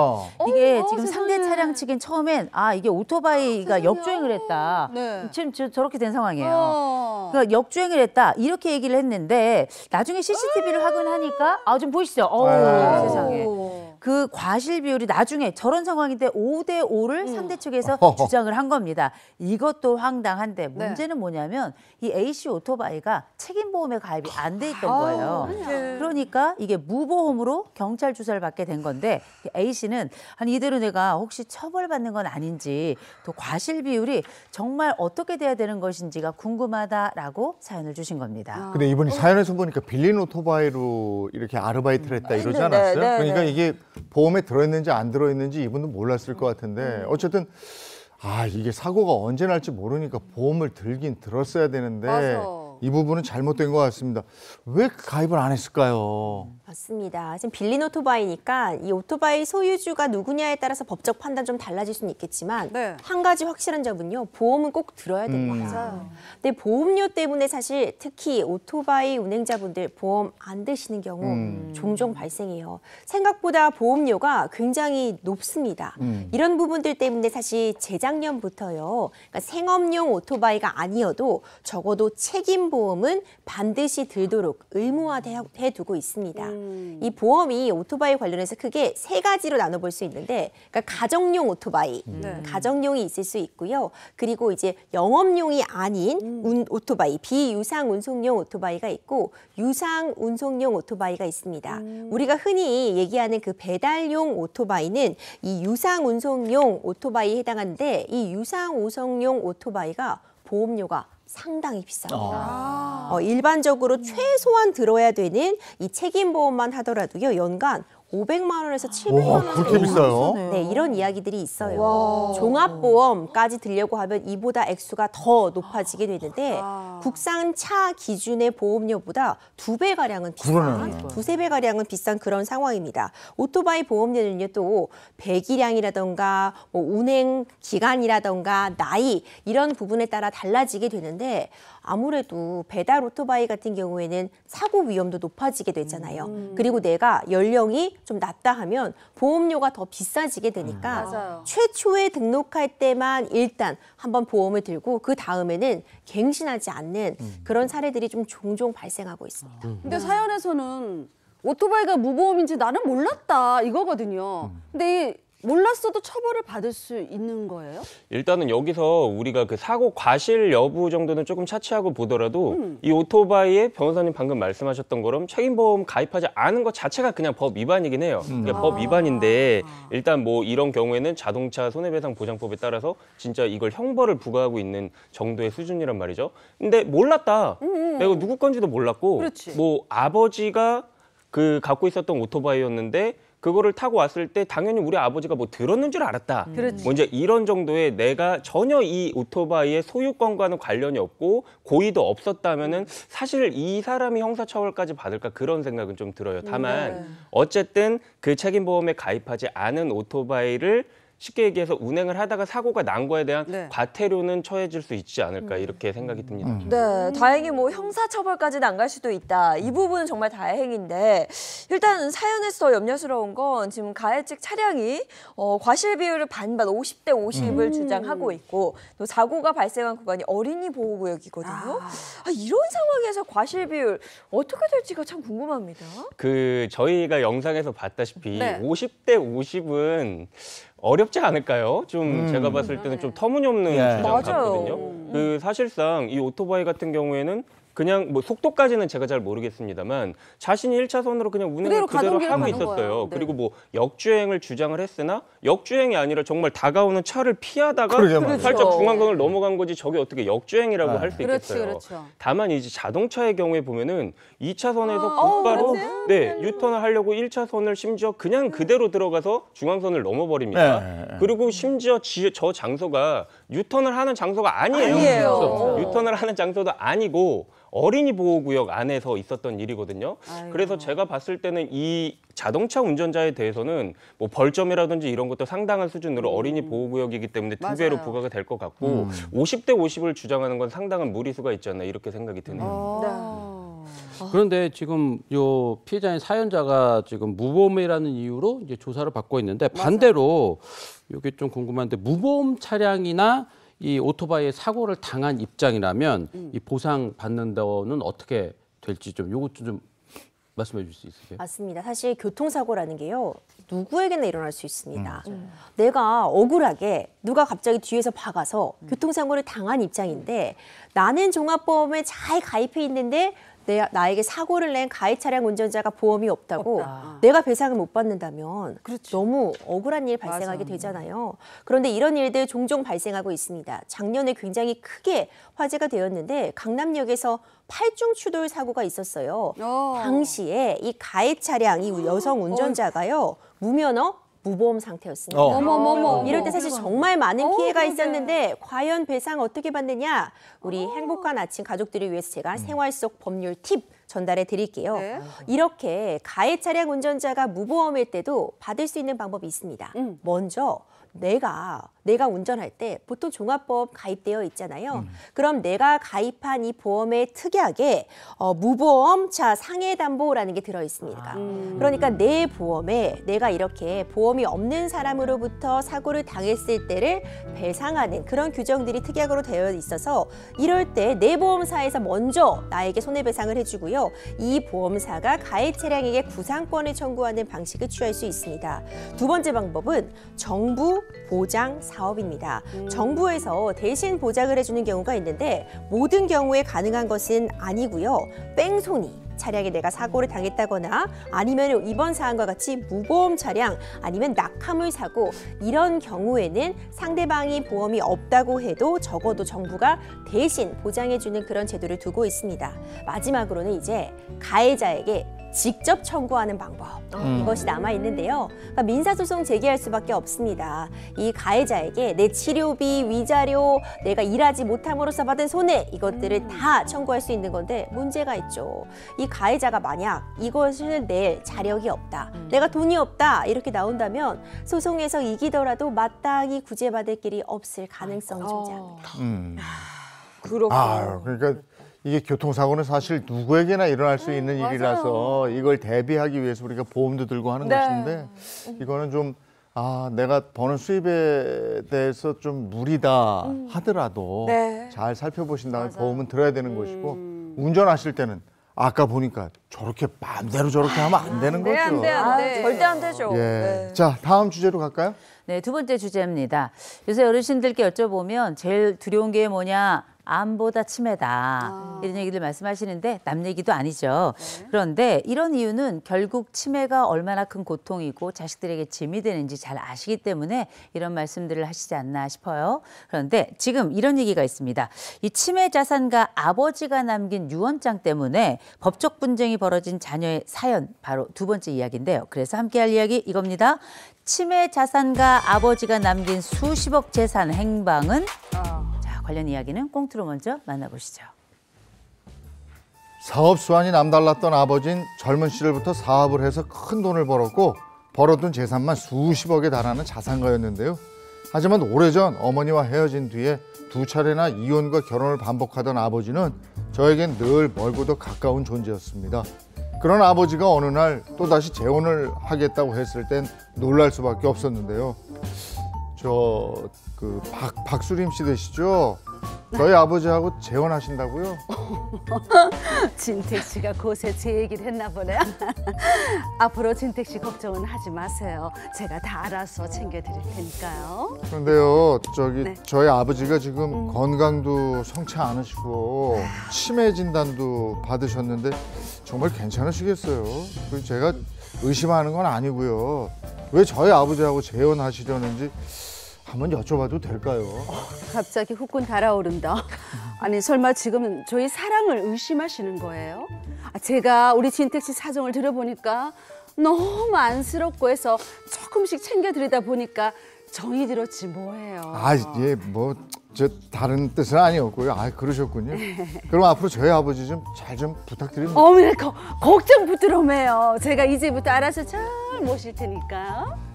이게 지금 상대 차량 측엔 처음엔 이게 오토바이가 역주행을 했다. 네. 지금 저렇게 된 상황이에요. 그러니까 역주행을 했다 이렇게 얘기를 했는데 나중에 CCTV를 확인하니까 좀 보이시죠? 세상에. 그 과실 비율이 나중에 저런 상황인데 5대 5를 상대 측에서 주장을 한 겁니다. 이것도 황당한데 문제는 뭐냐면 이 A씨 오토바이가 책임보험에 가입이 안 돼 있던 거예요. 그러니까 이게 무보험으로 경찰 조사를 받게 된 건데 A씨는 아니 이대로 내가 혹시 처벌받는 건 아닌지 또 과실 비율이 정말 어떻게 돼야 되는 것인지가 궁금하다라고 사연을 주신 겁니다. 근데 이분이 사연에서 보니까 빌린 오토바이로 이렇게 아르바이트를 했다 이러지 않았어요? 그러니까 이게 보험에 들어있는지 안 들어있는지 이분도 몰랐을 것 같은데 어쨌든 이게 사고가 언제 날지 모르니까 보험을 들긴 들었어야 되는데 맞아. 이 부분은 잘못된 것 같습니다. 왜 가입을 안 했을까요? 맞습니다. 지금 빌린 오토바이니까 이 오토바이 소유주가 누구냐에 따라서 법적 판단 좀 달라질 수는 있겠지만 네. 한 가지 확실한 점은요. 보험은 꼭 들어야 됩니다. 근데 보험료 때문에 사실 특히 오토바이 운행자분들 보험 안 드시는 경우 종종 발생해요. 생각보다 보험료가 굉장히 높습니다. 이런 부분들 때문에 사실 재작년부터요. 그러니까 생업용 오토바이가 아니어도 적어도 책임보험은 반드시 들도록 의무화해 두고 있습니다. 이 보험이 오토바이 관련해서 크게 3가지로 나눠볼 수 있는데, 그러니까 가정용 오토바이, 가정용이 있을 수 있고요. 그리고 이제 영업용이 아닌 오토바이, 비유상 운송용 오토바이가 있고 유상 운송용 오토바이가 있습니다. 우리가 흔히 얘기하는 그 배달용 오토바이는 이 유상 운송용 오토바이에 해당하는데, 이 유상 운송용 오토바이가 보험료가 상당히 비쌉니다. 일반적으로 최소한 들어야 되는 이 책임보험만 하더라도요, 연간 500만 원에서 700만 원. 그렇게 비싸요? 네, 이런 이야기들이 있어요. 종합보험까지 들려고 하면 이보다 액수가 더 높아지게 되는데, 국산차 기준의 보험료보다 2배가량은 비싼, 2~3배가량은 비싼 그런 상황입니다. 오토바이 보험료는요, 또 배기량이라던가 뭐 운행 기간이라던가 나이 이런 부분에 따라 달라지게 되는데, 아무래도 배달 오토바이 같은 경우에는 사고 위험도 높아지게 되잖아요. 그리고 내가 연령이 좀 낮다 하면 보험료가 더 비싸지게 되니까 맞아요. 최초에 등록할 때만 일단 한번 보험을 들고 그 다음에는 갱신하지 않는 그런 사례들이 좀 종종 발생하고 있습니다. 근데 사연에서는 오토바이가 무보험인지 나는 몰랐다 이거거든요. 근데 이 몰랐어도 처벌을 받을 수 있는 거예요? 일단은 여기서 우리가 그 사고 과실 여부 정도는 조금 차치하고 보더라도 이 오토바이에 변호사님 방금 말씀하셨던 것처럼 책임보험 가입하지 않은 것 자체가 그냥 법 위반이긴 해요. 그러니까 법 위반인데, 일단 뭐 이런 경우에는 자동차 손해배상 보장법에 따라서 진짜 이걸 형벌을 부과하고 있는 정도의 수준이란 말이죠. 근데 몰랐다. 내가 누구 건지도 몰랐고, 그렇지. 뭐 아버지가 그 갖고 있었던 오토바이였는데 그거를 타고 왔을 때 당연히 우리 아버지가 뭐 들었는 줄 알았다. 뭐 이제 이런 정도의 내가 전혀 이 오토바이의 소유권과는 관련이 없고 고의도 없었다면은 사실 이 사람이 형사처벌까지 받을까 그런 생각은 좀 들어요. 다만 어쨌든 그 책임보험에 가입하지 않은 오토바이를 쉽게 얘기해서 운행을 하다가 사고가 난 거에 대한 과태료는 처해질 수 있지 않을까 이렇게 생각이 듭니다. 네, 다행히 뭐 형사처벌까지는 안 갈 수도 있다. 이 부분은 정말 다행인데, 일단 사연에서 염려스러운 건 지금 가해 측 차량이 과실 비율을 반반 50대 50을 주장하고 있고, 또 사고가 발생한 구간이 어린이 보호구역이거든요. 이런 상황에서 과실 비율 어떻게 될지가 참 궁금합니다. 그 저희가 영상에서 봤다시피 네. 50대 50은 어렵지 않을까요? 좀 제가 봤을 때는 좀 터무니없는 주장 맞아요. 같거든요. 그 사실상 이 오토바이 같은 경우에는 그냥 뭐 속도까지는 제가 잘 모르겠습니다만 자신이 1차선으로 그냥 운행을 그대로 가던 하고 길을 가는 있었어요. 거예요. 네. 그리고 뭐 역주행을 주장을 했으나 역주행이 아니라 정말 다가오는 차를 피하다가 그러게 말이에요. 살짝 중앙선을 넘어간 거지 저게 어떻게 역주행이라고 할 수 그렇지, 있겠어요. 그렇죠. 다만 이제 자동차의 경우에 보면은 2차선에서 곧바로 유턴을 하려고 1차선을 심지어 그냥 그대로 들어가서 중앙선을 넘어버립니다. 그리고 심지어 저 장소가 유턴을 하는 장소가 아니에요. 유턴을 하는 장소도 아니고 어린이 보호구역 안에서 있었던 일이거든요. 그래서 제가 봤을 때는 이 자동차 운전자에 대해서는 뭐 벌점이라든지 이런 것도 상당한 수준으로 어린이 보호구역이기 때문에 2배로 부과가 될 것 같고 50대 50을 주장하는 건 상당한 무리수가 있지 않나 이렇게 생각이 드네요. 그런데 지금 요 피해자인 사연자가 지금 무보험이라는 이유로 이제 조사를 받고 있는데, 반대로 이게 좀 궁금한데, 무보험 차량이나 이 오토바이에 사고를 당한 입장이라면 이 보상 받는 거는 어떻게 될지 좀 요것 좀 말씀해 주실 수 있으세요? 맞습니다. 사실 교통사고라는 게요, 누구에게나 일어날 수 있습니다. 내가 억울하게 누가 갑자기 뒤에서 박아서 교통사고를 당한 입장인데, 나는 종합보험에 잘 가입해 있는데 나에게 사고를 낸 가해 차량 운전자가 보험이 없다고 내가 배상을 못 받는다면 너무 억울한 일이 발생하게 되잖아요. 그런데 이런 일들 종종 발생하고 있습니다. 작년에 굉장히 크게 화제가 되었는데, 강남역에서 8중 추돌 사고가 있었어요. 당시에 이 가해 차량, 이 여성 운전자가요, 무면허, 무보험 상태였습니다. 어머머머. 이럴 때 사실 정말 많은 피해가 있었는데 과연 배상 어떻게 받느냐? 우리 행복한 아침 가족들을 위해서 제가 생활 속 법률 팁 전달해 드릴게요. 이렇게 가해 차량 운전자가 무보험일 때도 받을 수 있는 방법이 있습니다. 먼저 내가 운전할 때 보통 종합보험 가입되어 있잖아요. 그럼 내가 가입한 이 보험에 특이하게 무보험차 상해담보라는 게 들어있습니다. 그러니까 내 보험에 내가 이렇게 보험이 없는 사람으로부터 사고를 당했을 때를 배상하는 그런 규정들이 특약으로 되어 있어서, 이럴 때 내 보험사에서 먼저 나에게 손해배상을 해주고요. 있는데요. 이 보험사가 가해 차량에게 구상권을 청구하는 방식을 취할 수 있습니다. 두 번째 방법은 정부 보장 사업입니다. 정부에서 대신 보장을 해주는 경우가 있는데 모든 경우에 가능한 것은 아니고요. 뺑소니, 차량에 내가 사고를 당했다거나 아니면 이번 사안과 같이 무보험 차량 아니면 낙하물 사고 이런 경우에는 상대방이 보험이 없다고 해도 적어도 정부가 대신 보장해주는 그런 제도를 두고 있습니다. 마지막으로는 이제 가해자에게 직접 청구하는 방법 이것이 남아 있는데요. 그러니까 민사소송 제기할 수밖에 없습니다. 이 가해자에게 내 치료비, 위자료, 내가 일하지 못함으로써 받은 손해 이것들을 다 청구할 수 있는 건데 문제가 있죠. 이 가해자가 만약 이것을 낼 자력이 없다, 내가 돈이 없다 이렇게 나온다면 소송에서 이기더라도 마땅히 구제받을 길이 없을 가능성이 존재합니다. 그렇군요. 그러니까 이게 교통사고는 사실 누구에게나 일어날 수 있는 일이라서 이걸 대비하기 위해서 우리가 보험도 들고 하는 것인데 이거는 좀 내가 버는 수입에 대해서 좀 무리다 하더라도 잘 살펴보신 다음에 보험은 들어야 되는 것이고 운전하실 때는 아까 보니까 저렇게 마음대로 저렇게 하면 안 되는 거죠. 안 돼. 절대 안 되죠. 예. 네. 자, 다음 주제로 갈까요? 네, 두 번째 주제입니다. 요새 어르신들께 여쭤보면 제일 두려운 게 뭐냐? 암보다 치매다. 이런 얘기들 말씀하시는데 남 얘기도 아니죠. 그런데 이런 이유는 결국 치매가 얼마나 큰 고통이고 자식들에게 짐이 되는지 잘 아시기 때문에 이런 말씀들을 하시지 않나 싶어요. 그런데 지금 이런 얘기가 있습니다. 이 치매 자산가 아버지가 남긴 유언장 때문에 법적 분쟁이 벌어진 자녀의 사연, 바로 두 번째 이야기인데요. 그래서 함께할 이야기 이겁니다. 치매 자산가 아버지가 남긴 수십억 재산 행방은? 관련 이야기는 꽁트로 먼저 만나보시죠. 사업 수완이 남달랐던 아버지는 젊은 시절부터 사업을 해서 큰 돈을 벌었고 벌어둔 재산만 수십억에 달하는 자산가였는데요. 하지만 오래전 어머니와 헤어진 뒤에 두 차례나 이혼과 결혼을 반복하던 아버지는 저에겐 늘 멀고도 가까운 존재였습니다. 그런 아버지가 어느 날 또다시 재혼을 하겠다고 했을 땐 놀랄 수밖에 없었는데요. 박수림 씨 되시죠? 저희 아버지하고 재혼하신다고요? 진택 씨가 곳에 제 얘기를 했나 보네요. 앞으로 진택 씨 걱정은 하지 마세요. 제가 다 알아서 챙겨드릴 테니까요. 그런데요, 저희 아버지가 지금 건강도 성치 않으시고 치매 진단도 받으셨는데 정말 괜찮으시겠어요? 그리고 제가 의심하는 건 아니고요. 왜 저희 아버지하고 재혼하시려는지 한번 여쭤봐도 될까요? 갑자기 후끈 달아오른다. 아니 설마 지금 저희 사랑을 의심하시는 거예요? 제가 우리 진택 씨 사정을 들어보니까 너무 안쓰럽고 해서 조금씩 챙겨드리다 보니까 정이 들었지 뭐예요. 저 다른 뜻은 아니었고요. 그러셨군요. 그럼 앞으로 저희 아버지 좀 잘 좀 부탁드립니다. 어머나 걱정 부끄러워요. 제가 이제부터 알아서 잘 모실 테니까요.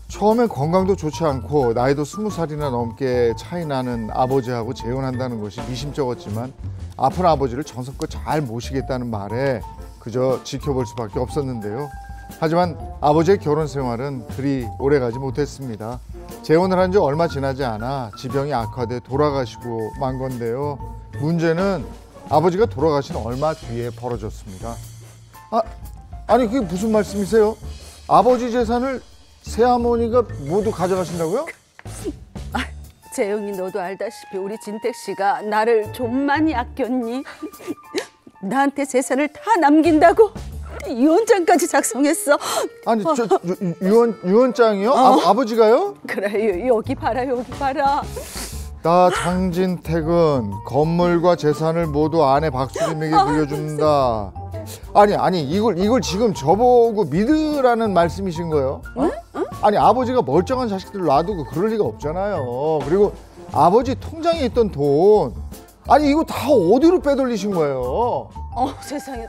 처음엔 건강도 좋지 않고 나이도 20살이나 넘게 차이 나는 아버지하고 재혼한다는 것이 미심쩍었지만 아픈 아버지를 정성껏 잘 모시겠다는 말에 그저 지켜볼 수밖에 없었는데요. 하지만 아버지의 결혼 생활은 그리 오래가지 못했습니다. 재혼을 한 지 얼마 지나지 않아 지병이 악화돼 돌아가시고 만 건데요. 문제는 아버지가 돌아가신 얼마 뒤에 벌어졌습니다. 아니 그게 무슨 말씀이세요? 아버지 재산을 새어머니가 모두 가져가신다고요? 재영이 너도 알다시피 우리 진택 씨가 나를 좀 많이 아꼈니? 나한테 재산을 다 남긴다고 유언장까지 작성했어. 아니 유언장이요? 아버지가요? 그래 여기 봐라 여기 봐라. 나 장진택은 건물과 재산을 모두 아내 박수림에게 물려준다. 아니 이걸 지금 저보고 믿으라는 말씀이신 거예요? 아니 아버지가 멀쩡한 자식들을 놔두고 그럴 리가 없잖아요. 그리고 아버지 통장에 있던 돈 이거 다 어디로 빼돌리신 거예요? 세상에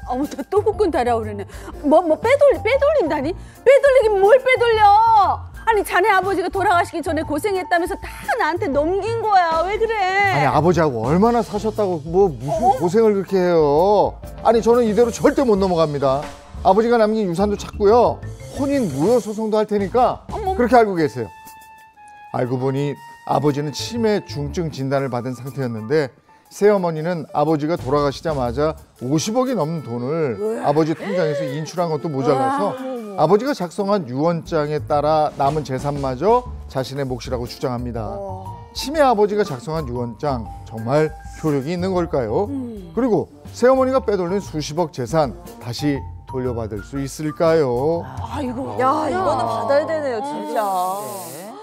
또 후끈 달아오르네. 빼돌린다니? 빼돌리긴 뭘 빼돌려? 아니 자네 아버지가 돌아가시기 전에 고생했다면서 다 나한테 넘긴 거야. 왜 그래? 아니 아버지하고 얼마나 사셨다고 무슨 고생을 그렇게 해요. 아니 저는 이대로 절대 못 넘어갑니다. 아버지가 남긴 유산도 찾고요. 혼인 무효 소송도 할 테니까 그렇게 알고 계세요. 알고 보니 아버지는 치매 중증 진단을 받은 상태였는데 새어머니는 아버지가 돌아가시자마자 50억이 넘는 돈을 아버지 통장에서 인출한 것도 모자라서 아버지가 작성한 유언장에 따라 남은 재산마저 자신의 몫이라고 주장합니다. 치매 아버지가 작성한 유언장 정말 효력이 있는 걸까요? 그리고 새어머니가 빼돌린 수십억 재산 다시 돌려받을 수 있을까요? 야, 이거는 받아야 되네요, 진짜.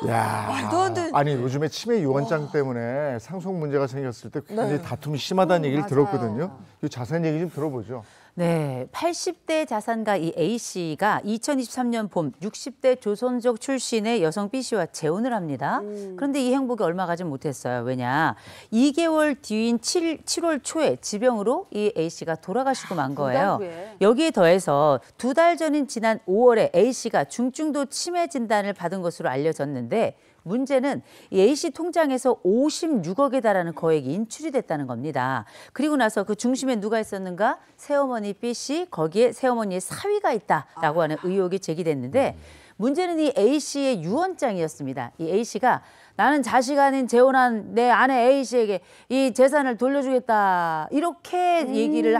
야, 말도 안 되는. 아니 요즘에 치매 유언장 때문에 상속 문제가 생겼을 때 굉장히 다툼이 심하다는 얘기를 들었거든요. 이 자세한 얘기 좀 들어보죠. 네, 80대 자산가 이 A 씨가 2023년 봄 60대 조선족 출신의 여성 B 씨와 재혼을 합니다. 그런데 이 행복이 얼마 가지 못했어요. 왜냐, 2개월 뒤인 7월 초에 지병으로 이 A 씨가 돌아가시고 만 거예요. 여기에 더해서 2달 전인 지난 5월에 A 씨가 중증도 치매 진단을 받은 것으로 알려졌는데 문제는 이 A 씨 통장에서 56억에 달하는 거액이 인출이 됐다는 겁니다. 그리고 나서 그 중심에 누가 있었는가? 새어머니 B 씨, 거기에 새어머니의 사위가 있다라고 하는 의혹이 제기됐는데 문제는 이 A 씨의 유언장이었습니다. 이 A 씨가 나는 자식 아닌 재혼한 내 아내 A 씨에게 이 재산을 돌려주겠다 이렇게 얘기를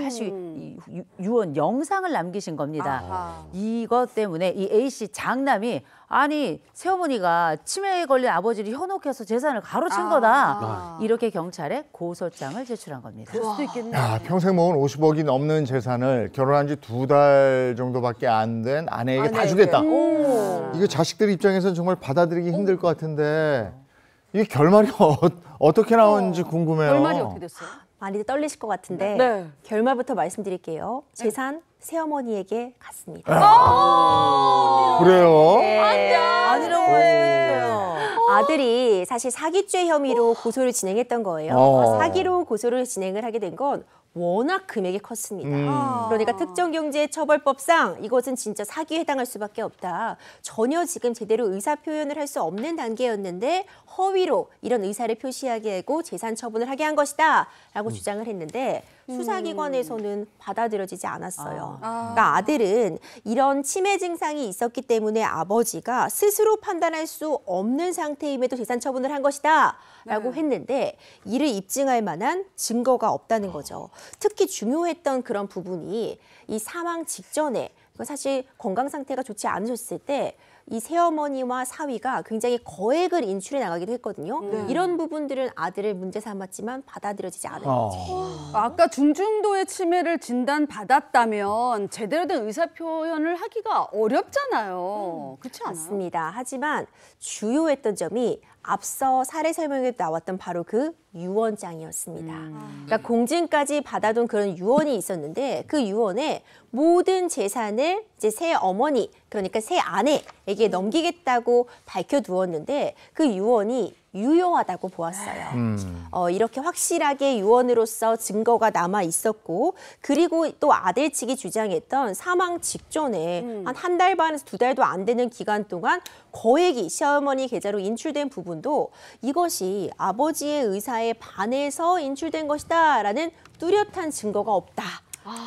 유언 영상을 남기신 겁니다. 이것 때문에 이 A 씨 장남이 아니 새어머니가 치매에 걸린 아버지를 현혹해서 재산을 가로챈 거다 이렇게 경찰에 고소장을 제출한 겁니다. 그럴 수도 있겠네. 야, 평생 모은 50억이 넘는 재산을 결혼한 지 2달 정도밖에 안 된 아내에게 다 주겠다. 이거 자식들 입장에서는 정말 받아들이기 힘들 것 같은데 이게 결말이 어떻게 나오는지 궁금해요. 결말이 어떻게 됐어요? 많이 떨리실 것 같은데 네. 결말부터 말씀드릴게요. 재산 새어머니에게 갔습니다. 그래요? 아니라고 하시네요. 아들이 사실 사기죄 혐의로 고소를 진행했던 거예요. 사기로 고소를 진행을 하게 된 건 워낙 금액이 컸습니다. 그러니까 특정경제처벌법상 이것은 진짜 사기에 해당할 수밖에 없다. 전혀 지금 제대로 의사 표현을 할 수 없는 단계였는데 허위로 이런 의사를 표시하게 하고 재산 처분을 하게 한 것이다 라고 주장을 했는데 수사기관에서는 받아들여지지 않았어요. 그러니까 아들은 이런 치매 증상이 있었기 때문에 아버지가 스스로 판단할 수 없는 상태임에도 재산 처분을 한 것이다 라고 했는데 이를 입증할 만한 증거가 없다는 거죠. 특히 중요했던 그런 부분이 이 사망 직전에 사실 건강 상태가 좋지 않으셨을 때 이 새어머니와 사위가 굉장히 거액을 인출해 나가기도 했거든요. 이런 부분들은 아들을 문제 삼았지만 받아들여지지 않은 거죠. 아까 중증도의 치매를 진단받았다면 제대로 된 의사 표현을 하기가 어렵잖아요. 그렇지 않아요? 맞습니다. 하지만 주요했던 점이 앞서 사례 설명에 나왔던 바로 그 유언장이었습니다. 그러니까 공증까지 받아둔 그런 유언이 있었는데 그 유언에 모든 재산을 이제 새 어머니, 그러니까 새 아내에게 넘기겠다고 밝혀두었는데 그 유언이 유효하다고 보았어요. 이렇게 확실하게 유언으로서 증거가 남아 있었고 그리고 또 아들 측이 주장했던 사망 직전에 한 달 반에서 2달도 안 되는 기간 동안 거액이 시어머니 계좌로 인출된 부분도 이것이 아버지의 의사에 반해서 인출된 것이다라는 뚜렷한 증거가 없다.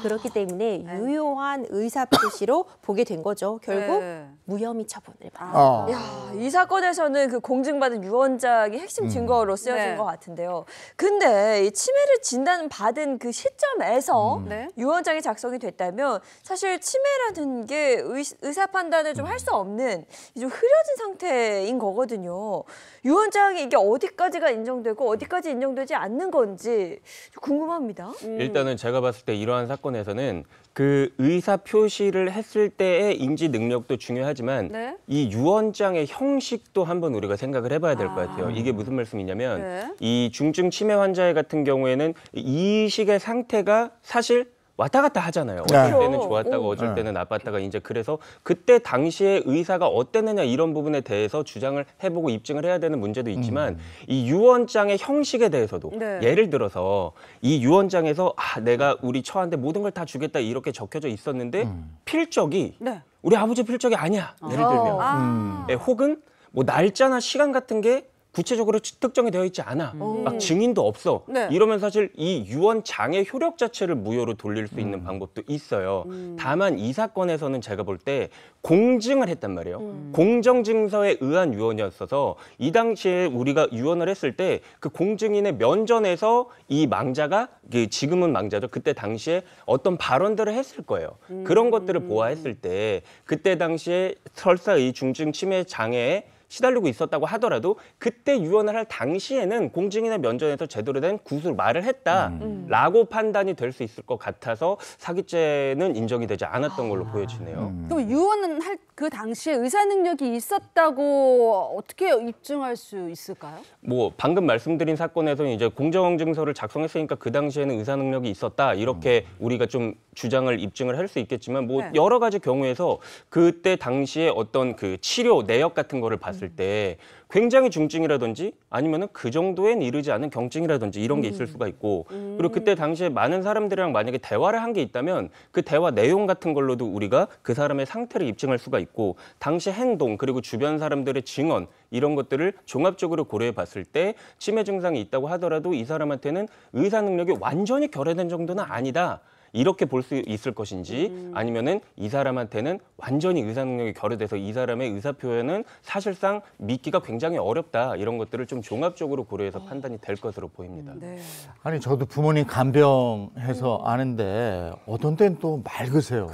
그렇기 때문에 유효한 의사 표시로 보게 된 거죠. 결국 무혐의 처분을 받았습니다. 야, 이 사건에서는 그 공증받은 유언장이 핵심 증거로 쓰여진 것 같은데요. 근데 이 치매를 진단받은 그 시점에서 유언장이 작성이 됐다면 사실 치매라는 게 의사 판단을 좀 할 수 없는 좀 흐려진 상태인 거거든요. 유언장이 이게 어디까지가 인정되고 어디까지 인정되지 않는 건지 좀 궁금합니다. 일단은 제가 봤을 때 이러한 사건에서는 그 의사 표시를 했을 때의 인지 능력도 중요하지만 이 유언장의 형식도 한번 우리가 생각을 해봐야 될 것 같아요. 이게 무슨 말씀이냐면 이 중증 치매 환자 같은 경우에는 이식의 상태가 사실 왔다 갔다 하잖아요. 어쩔 때는 좋았다가 어쩔 때는 나빴다가 이제 그래서 그때 당시에 의사가 어땠느냐 이런 부분에 대해서 주장을 해보고 입증을 해야 되는 문제도 있지만 이 유언장의 형식에 대해서도 예를 들어서 이 유언장에서 내가 우리 처한테 모든 걸 다 주겠다 이렇게 적혀져 있었는데 필적이 우리 아버지 필적이 아니야. 예를 들면 혹은 뭐 날짜나 시간 같은 게 구체적으로 특정이 되어 있지 않아. 막 증인도 없어. 네. 이러면 사실 이 유언장의 효력 자체를 무효로 돌릴 수 있는 방법도 있어요. 다만 이 사건에서는 제가 볼 때 공증을 했단 말이에요. 공정증서에 의한 유언이었어서 이 당시에 우리가 유언을 했을 때 그 공증인의 면전에서 이 망자가 지금은 망자죠. 그때 당시에 어떤 발언들을 했을 거예요. 그런 것들을 보아했을 때 그때 당시에 설사 이 중증 치매 장애에 시달리고 있었다고 하더라도 그때 유언을 할 당시에는 공증인의 면전에서 제대로 된 구술 말을 했다라고 판단이 될 수 있을 것 같아서 사기죄는 인정이 되지 않았던 걸로 보여지네요. 그럼 유언은 할 그 당시에 의사 능력이 있었다고 어떻게 입증할 수 있을까요? 뭐 방금 말씀드린 사건에서는 이제 공정증서를 작성했으니까 그 당시에는 의사 능력이 있었다 이렇게 우리가 좀 주장을 입증을 할 수 있겠지만 뭐 네. 여러 가지 경우에서 그때 당시에 어떤 그 치료 내역 같은 거를 봤을 때 굉장히 중증이라든지 아니면은 그 정도엔 이르지 않은 경증이라든지 이런 게 있을 수가 있고 그리고 그때 당시에 많은 사람들이랑 만약에 대화를 한 게 있다면 그 대화 내용 같은 걸로도 우리가 그 사람의 상태를 입증할 수가 있고 당시 행동 그리고 주변 사람들의 증언 이런 것들을 종합적으로 고려해 봤을 때 치매 증상이 있다고 하더라도 이 사람한테는 의사 능력이 완전히 결여된 정도는 아니다. 이렇게 볼 수 있을 것인지 아니면은 이 사람한테는 완전히 의사 능력이 결여돼서 이 사람의 의사 표현은 사실상 믿기가 굉장히 어렵다 이런 것들을 좀 종합적으로 고려해서 판단이 될 것으로 보입니다. 네. 아니 저도 부모님 간병해서 아는데 어떤 때는 또 맑으세요.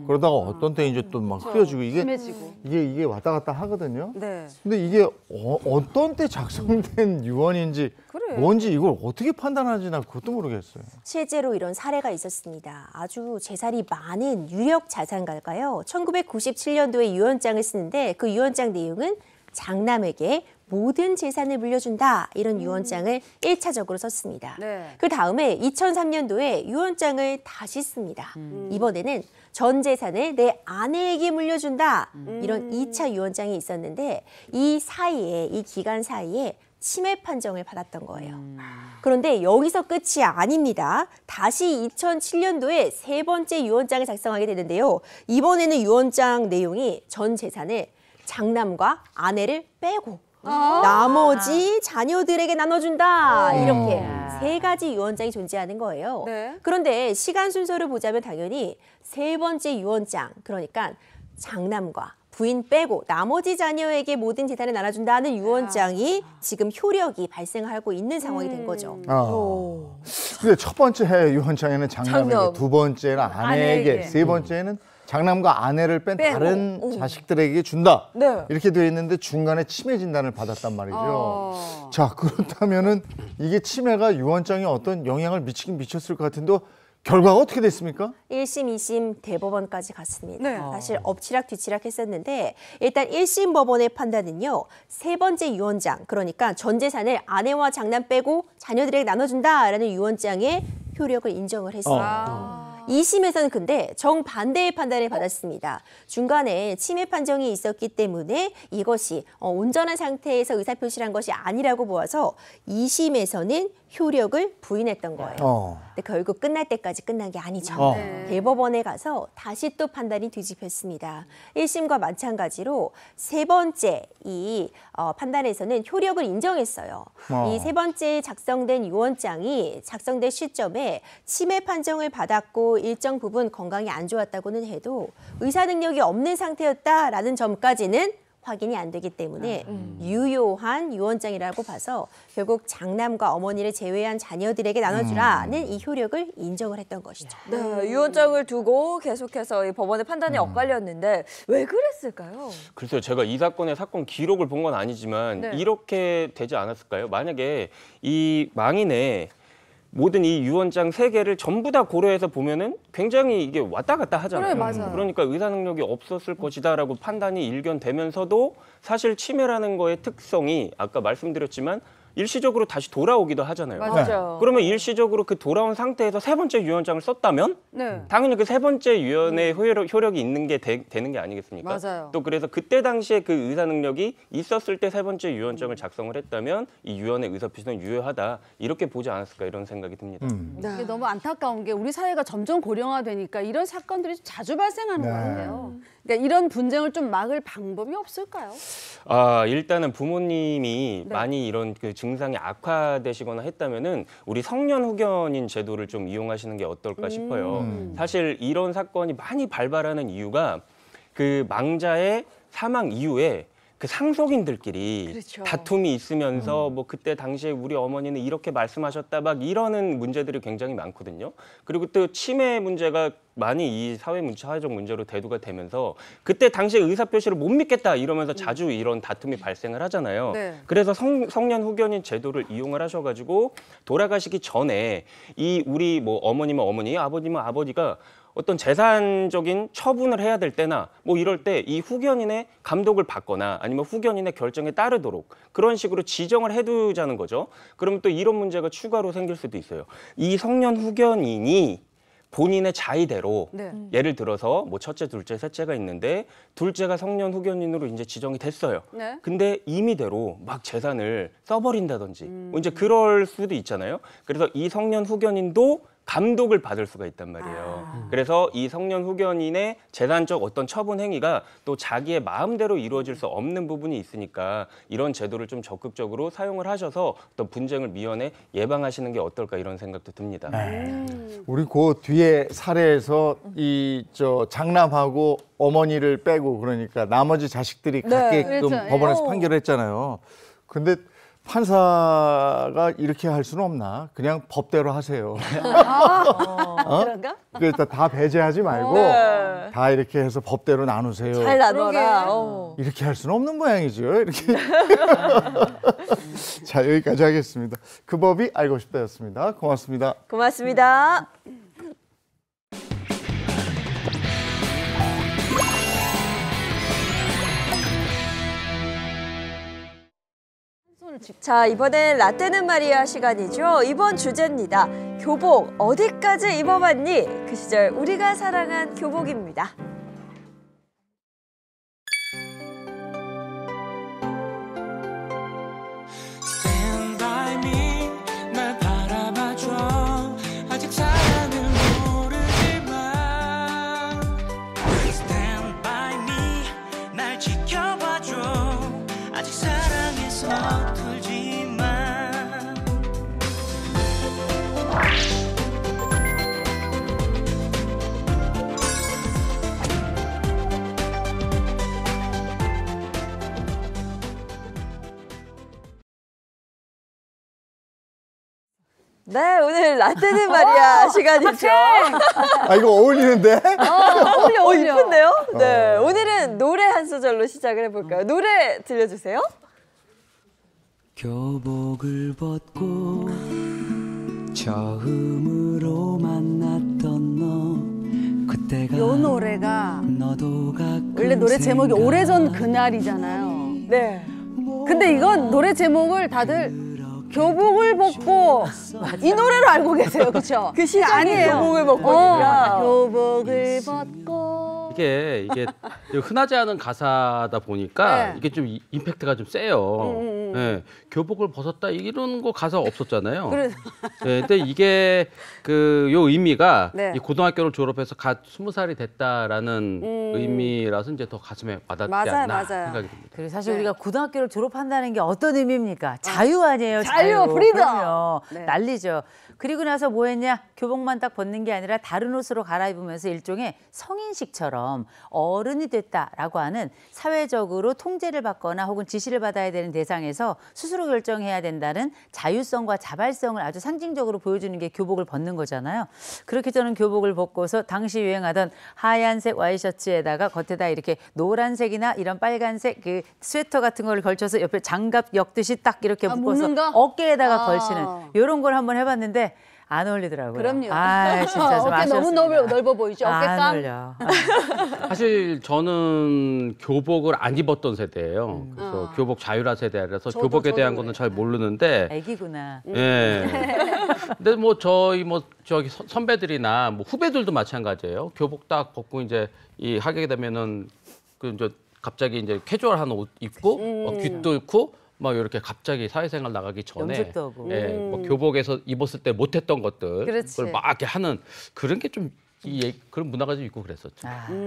그러다가 어떤 때 이제 또 막 흐려지고 심해지고. 이게 왔다 갔다 하거든요. 네. 근데 이게 어떤 때 작성된 유언인지 그래. 뭔지 이걸 어떻게 판단하는지 나 그것도 모르겠어요. 실제로 이런 사례가 있었습니다. 아주 재산이 많은 유력 자산가가요. 1997년도에 유언장을 쓰는데 그 유언장 내용은 장남에게 모든 재산을 물려준다 이런 유언장을 1차적으로 썼습니다. 네. 그 다음에 2003년도에 유언장을 다시 씁니다. 이번에는 전 재산을 내 아내에게 물려준다 이런 2차 유언장이 있었는데 이 사이에 이 기간 사이에 치매 판정을 받았던 거예요. 그런데 여기서 끝이 아닙니다. 다시 2007년도에 세 번째 유언장을 작성하게 되는데요. 이번에는 유언장 내용이 전 재산을 장남과 아내를 빼고 나머지 자녀들에게 나눠준다. 이렇게 세 가지 유언장이 존재하는 거예요. 네. 그런데 시간 순서를 보자면 당연히 세 번째 유언장, 그러니까 장남과 부인 빼고 나머지 자녀에게 모든 재산을 나눠준다는 유언장이 지금 효력이 발생하고 있는 상황이 된 거죠. 근데 첫 번째 유언장에는 장남에게, 장남. 두 번째는 아내에게, 아내에게. 세 번째는 장남과 아내를 뺀 빼고. 다른 자식들에게 준다. 네. 이렇게 되어 있는데 중간에 치매 진단을 받았단 말이죠. 자, 그렇다면은 이게 치매가 유언장에 어떤 영향을 미치긴 미쳤을 것 같은데 결과가 어떻게 됐습니까? 1심, 2심 대법원까지 갔습니다. 네. 사실 엎치락 뒤치락 했었는데 일단 1심 법원의 판단은요. 세 번째 유언장, 그러니까 전 재산을 아내와 장남 빼고 자녀들에게 나눠준다라는 유언장의 효력을 인정을 했어요. 2심에서는 근데 정반대의 판단을 받았습니다. 중간에 치매 판정이 있었기 때문에 이것이 온전한 상태에서 의사표시를 한 것이 아니라고 보아서 2심에서는 효력을 부인했던 거예요. 근데 결국 끝날 때까지 끝난 게 아니죠. 대법원에 가서 다시 또 판단이 뒤집혔습니다. 1심과 마찬가지로 세 번째 이 판단에서는 효력을 인정했어요. 이 세 번째 작성된 유언장이 작성된 시점에 치매 판정을 받았고 일정 부분 건강이 안 좋았다고는 해도 의사 능력이 없는 상태였다라는 점까지는 확인이 안 되기 때문에 유효한 유언장이라고 봐서 결국 장남과 어머니를 제외한 자녀들에게 나눠주라는 이 효력을 인정을 했던 것이죠. 네, 유언장을 두고 계속해서 이 법원의 판단이 엇갈렸는데 왜 그랬을까요? 글쎄요, 제가 이 사건의 사건 기록을 본 건 아니지만 네. 이렇게 되지 않았을까요? 만약에 이 망인의 모든 이 유언장 3개를 전부 다 고려해서 보면은 굉장히 이게 왔다 갔다 하잖아요. 그래, 맞아요. 그러니까 의사 능력이 없었을 것이다라고 판단이 일견되면서도 사실 치매라는 거의 특성이 아까 말씀드렸지만 일시적으로 다시 돌아오기도 하잖아요. 맞죠. 그러면 일시적으로 그 돌아온 상태에서 세 번째 유연장을 썼다면 네. 당연히 그 세 번째 유연의 효력이 있는 게 되는 게 아니겠습니까? 맞아요. 또 그래서 그때 당시에 그 의사 능력이 있었을 때 세 번째 유연장을 작성을 했다면 이 유연의 의사 표시는 유효하다 이렇게 보지 않았을까 이런 생각이 듭니다. 이게 너무 안타까운 게 우리 사회가 점점 고령화되니까 이런 사건들이 자주 발생하는 것 같아요. 그러니까 이런 분쟁을 좀 막을 방법이 없을까요? 일단은 부모님이 많이 이런 그 증상이 악화되시거나 했다면은 우리 성년 후견인 제도를 좀 이용하시는 게 어떨까 싶어요. 사실 이런 사건이 많이 발발하는 이유가 그 망자의 사망 이후에 그 상속인들끼리 그렇죠. 다툼이 있으면서 뭐 그때 당시에 우리 어머니는 이렇게 말씀하셨다 막 이러는 문제들이 굉장히 많거든요. 그리고 또 치매 문제가 많이 이 사회적 문제로 대두가 되면서 그때 당시에 의사표시를 못 믿겠다 이러면서 자주 이런 다툼이 발생을 하잖아요. 네. 그래서 성년 후견인 제도를 이용을 하셔가지고 돌아가시기 전에 이 우리 뭐 어머니면 어머니, 아버지면 아버지가 어떤 재산적인 처분을 해야 될 때나 뭐 이럴 때 이 후견인의 감독을 받거나 아니면 후견인의 결정에 따르도록 그런 식으로 지정을 해두자는 거죠. 그러면 또 이런 문제가 추가로 생길 수도 있어요. 이 성년 후견인이 본인의 자의대로 예를 들어서 뭐 첫째, 둘째, 셋째가 있는데 둘째가 성년 후견인으로 이제 지정이 됐어요. 네. 근데 임의대로 막 재산을 써버린다든지 뭐 이제 그럴 수도 있잖아요. 그래서 이 성년 후견인도 감독을 받을 수가 있단 말이에요. 그래서 이 성년 후견인의 재산적 어떤 처분 행위가 또 자기의 마음대로 이루어질 수 없는 부분이 있으니까 이런 제도를 좀 적극적으로 사용을 하셔서 어떤 분쟁을 미연에 예방하시는 게 어떨까 이런 생각도 듭니다. 우리 그 뒤에 사례에서 장남하고 어머니를 빼고 그러니까 나머지 자식들이 갖게끔 그렇죠. 법원에서 판결을 했잖아요. 근데 판사가 이렇게 할 수는 없나? 그냥 법대로 하세요. 그런가? 그러니까 다 배제하지 말고 다 이렇게 해서 법대로 나누세요. 잘 나눠라. 이렇게 할 수는 없는 모양이죠. 이렇게. 자, 여기까지 하겠습니다. 그 법이 알고 싶다였습니다. 고맙습니다. 고맙습니다. 자, 이번엔 라떼는 마리아 시간이죠. 이번 주제입니다. 교복 어디까지 입어봤니? 그 시절 우리가 사랑한 교복입니다. Stand by me, 날 바라봐줘. 아직 사랑을 모르지만 Stand by me, 날 지켜봐줘. 아직 사랑에 서툴지만 네, 오늘 라떼는 마리아 시간이죠. 이거 어울리는데? 어울려. 이쁜데요? 네, 오늘은 노래 한 소절로 시작을 해볼까요? 노래 들려주세요. 교복을 벗고 처음으로 만났던 너 그때가 이 노래가 너도 가끔 원래 노래 제목이 오래전 그날이잖아요. 네. 근데 이건 노래 제목을 다들 교복을 벗고 이 노래로 알고 계세요, 그렇죠? 그 시작이 아니에요. 교복을 벗고니까. 교복을 벗고 이게 흔하지 않은 가사다 보니까 네. 이게 좀 임팩트가 좀 세요. 네, 교복을 벗었다 이런 거 가사 없었잖아요. 그래서 네, 근데 이게 요 의미가 네. 이 고등학교를 졸업해서 갓 20살이 됐다라는 의미라서 이제 더 가슴에 와닿지 않나 맞아요. 생각이 듭니다. 그리고 사실 우리가 고등학교를 졸업한다는 게 어떤 의미입니까? 자유 아니에요, 자유, 프리덤. 그럼요. 네. 난리죠. 그리고 나서 뭐 했냐? 교복만 딱 벗는 게 아니라 다른 옷으로 갈아입으면서 일종의 성인식처럼 어른이 됐다라고 하는 사회적으로 통제를 받거나 혹은 지시를 받아야 되는 대상에서 스스로 결정해야 된다는 자유성과 자발성을 아주 상징적으로 보여주는 게 교복을 벗는 거잖아요. 그렇게 저는 교복을 벗고서 당시 유행하던 하얀색 와이셔츠에다가 겉에다 이렇게 노란색이나 이런 빨간색 그 스웨터 같은 걸 걸쳐서 옆에 장갑 엮듯이 딱 이렇게 묶어서 묶는 거? 어깨에다가 걸치는 이런 걸 한번 해봤는데 안 어울리더라고요. 그럼요. 아, 진짜 좀 어깨 너무 아쉬웠습니다. 넓어 보이죠? 안 어깨감. 어울려. 사실 저는 교복을 안 입었던 세대예요. 그래서 교복 자유라 세대라서 저도, 교복에 대한 저도 거는 잘 모르는데. 애기구나. 예. 근데 뭐 저희 저기 선배들이나 뭐 후배들도 마찬가지예요. 교복 딱 벗고 이제 이 하게 되면은 그 이제 갑자기 이제 캐주얼한 옷 입고 귀 뚫고 막 이렇게 갑자기 사회생활 나가기 전에 염색도 하고. 예, 뭐 교복에서 입었을 때 못했던 것들 그렇지. 그걸 막 이렇게 하는 그런 게 좀 그런 문화가 좀 있고 그랬었죠.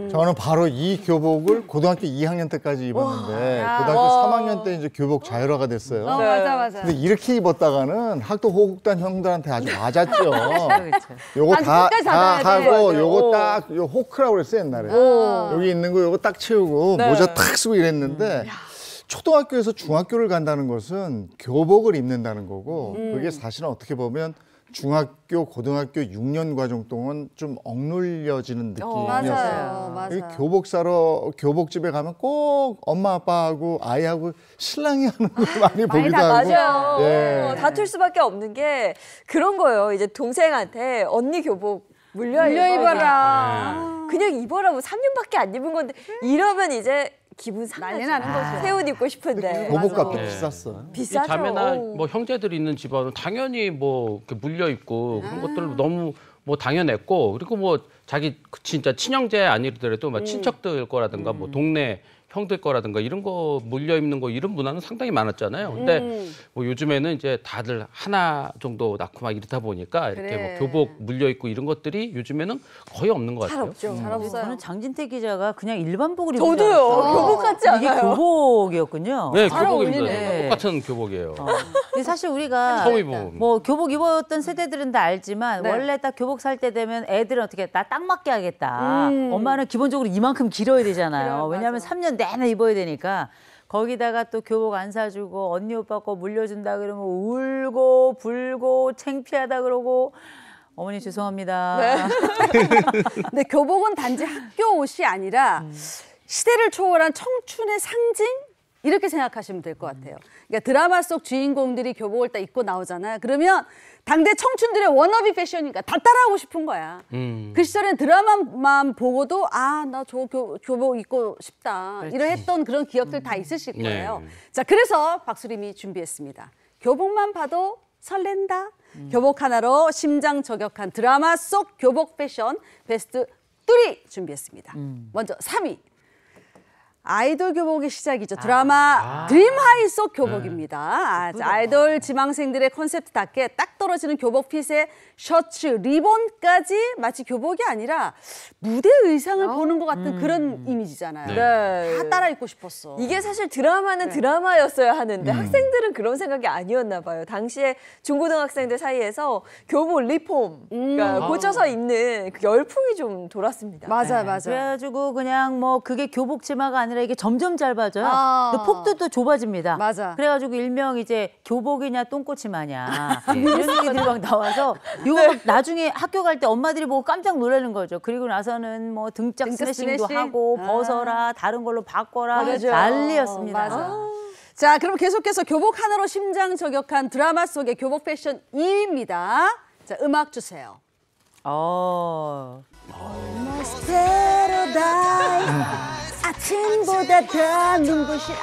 저는 바로 이 교복을 고등학교 2학년 때까지 입었는데 고등학교 3학년 때 이제 교복 자율화가 됐어요. 맞아, 맞아. 근데 이렇게 입었다가는 학도 호국단 형들한테 아주 맞았죠. 그렇죠. 요거 다 끝까지 닫아야 돼. 하고 요거 딱 요 호크라고 그랬어요 옛날에. 여기 있는 거 요거 딱 채우고 모자 탁 쓰고 이랬는데 초등학교에서 중학교를 간다는 것은 교복을 입는다는 거고 그게 사실은 어떻게 보면 중학교, 고등학교 6년 과정 동안 좀 억눌려지는 느낌이었어요. 맞아요. 맞아. 이 교복 사러 교복집에 가면 꼭 엄마 아빠하고 아이하고 신랑이 하는 걸 많이 보기도 하고. 맞아요. 예. 다툴 수밖에 없는 게 그런 거예요. 이제 동생한테 언니 교복 물려 입어라. 그냥 입어라고 3년밖에 안 입은 건데 이러면 이제 기분 상하죠. 난리 나는 거죠. 새 옷 입고 싶은데. 교복값도 네. 비쌌어. 이 비싸죠. 자매나 뭐 형제들이 있는 집안은 당연히 뭐 이렇게 물려 있고 그런 것들 너무 뭐 당연했고 그리고 뭐 자기 진짜 친형제 아니더라도 막 친척들 거라든가 뭐 동네 형들 거라든가 이런 거 물려 입는 거 이런 문화는 상당히 많았잖아요. 근데 뭐 요즘에는 이제 다들 하나 정도 낳고 막 이러다 보니까 이렇게 그래. 뭐 교복 물려 입고 이런 것들이 요즘에는 거의 없는 것 잘 같아요. 없죠. 잘 없어요. 저는 장진태 기자가 그냥 일반복을 입은 줄 저도요. 알았어요. 교복 같지 이게 않아요? 교복이었군요. 네, 잘 교복입니다. 어울리네. 똑같은 교복이에요. 근데 사실 우리가 처음 입어봅니다. 뭐 교복 입었던 세대들은 다 알지만 네. 원래 딱 교복 살 때 되면 애들은 어떻게 나 딱 맞게 하겠다. 엄마는 기본적으로 이만큼 길어야 되잖아요. 그래, 왜냐하면 맞아. 3년 내내 입어야 되니까. 거기다가 또 교복 안 사주고 언니 오빠 거 물려준다 그러면 울고 불고 창피하다 그러고 어머니 죄송합니다. 근데 교복은 단지 학교 옷이 아니라 시대를 초월한 청춘의 상징? 이렇게 생각하시면 될 것 같아요. 그러니까 드라마 속 주인공들이 교복을 딱 입고 나오잖아요. 그러면 당대 청춘들의 워너비 패션이니까 다 따라하고 싶은 거야. 그 시절엔 드라마만 보고도 아, 나 저 교복 입고 싶다. 이러했던 그런 기억들 다 있으실 거예요. 네. 자, 그래서 박수림이 준비했습니다. 교복만 봐도 설렌다. 교복 하나로 심장 저격한 드라마 속 교복 패션 베스트 3 준비했습니다. 먼저 3위. 아이돌 교복의 시작이죠. 드라마 드림하이 속 교복입니다. 아이돌 지망생들의 콘셉트답게 딱 떨어지는 교복 핏에 셔츠, 리본까지 마치 교복이 아니라 무대 의상을 보는 것 같은 그런 이미지잖아요. 네. 다 따라 입고 싶었어. 이게 사실 드라마는 드라마였어야 하는데 학생들은 그런 생각이 아니었나 봐요. 당시에 중고등학생들 사이에서 교복 리폼, 그러니까 고쳐서 입는 그 열풍이 좀 돌았습니다. 맞아, 맞아. 그래가지고 그냥 뭐 그게 교복 치마가 아니라 이게 점점 짧아져요. 아. 또 폭도 또 좁아집니다. 맞아. 그래가지고 일명 이제 교복이냐 똥꼬치마냐 이런 얘기들이 막 나와서 이거 막 나중에 학교 갈 때 엄마들이 보고 깜짝 놀라는 거죠. 그리고 나서는 뭐 등짝 등짝 스매싱도 스매싱? 하고 벗어라 다른 걸로 바꿔라 맞아. 난리였습니다. 맞아. 자, 그럼 계속해서 교복 하나로 심장 저격한 드라마 속의 교복 패션 2위입니다. 자, 음악 주세요. 아침보다 더 눈부신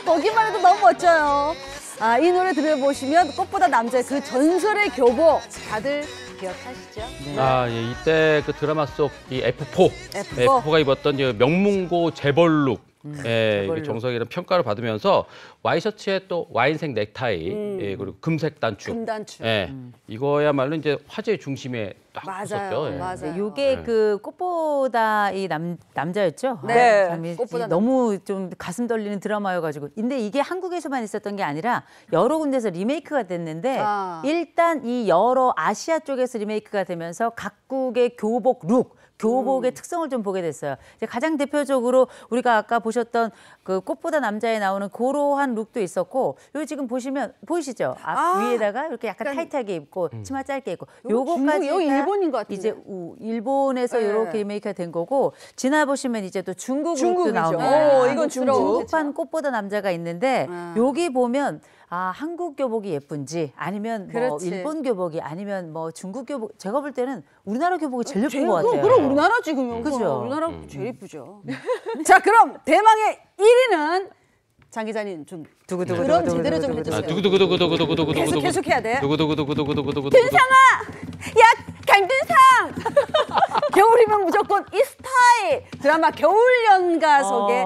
보기만 해도 너무 멋져요. 아, 이 노래 들어보시면 꽃보다 남자의 그 전설의 교복 다들 기억하시죠? 아, 예, 이때 그 드라마 속 이 F4, F4. F4가 입었던 이 명문고 재벌룩, 예, 이게 재벌룩. 정석이라는 평가를 받으면서 와이셔츠에 또 와인색 넥타이, 예, 그리고 금색 단추, 금단추. 예, 이거야말로 이제 화제의 중심에 딱 맞아요, 있었죠. 예. 맞아요. 요게 그 꽃보다 이 남자였죠. 네, 아, 참 이- 꽃보다 너무 좀 가슴 떨리는 드라마여가지고. 근데 이게 한국에서만 있었던 게 아니라 여러 군데서 리메이크가 됐는데 아. 일단 이 여러 아시아 쪽에서 리메이크가 되면서 각국의 교복 룩. 교복의 특성을 좀 보게 됐어요. 이제 가장 대표적으로 우리가 아까 보셨던 그 꽃보다 남자에 나오는 그러한 룩도 있었고, 요 지금 보시면 보이시죠? 앞 위에다가 이렇게 약간 타이트하게 입고 치마 짧게 입고, 요거까지 중국, 이거 다 일본인 것 같은데. 이제 일본에서 네. 이렇게 리메이크가 된 거고, 지나 보시면 이제 또 중국 룩도 중국이죠. 나옵니다. 이건 중국. 중국판 꽃보다 남자가 있는데 여기 보면 아, 한국 교복이 예쁜지 아니면 뭐 그렇지. 일본 교복이 아니면 뭐 중국 교복 제가 볼 때는 우리나라 교복이 제일 예쁜 것 같아요. 그럼 우리나라 지금 그죠? 우리나라 제일 예쁘죠. 자, 그럼 대망의 1위는 장 기자님 좀 두구두구 그럼 제대로 좀 해주세요. 두구두구두구두구두구두구두구 계속 해야 돼. 두구두구두구두구두구두구 야, 강균상! 겨울이면 무조건 이 스타일! 드라마 겨울연가 속에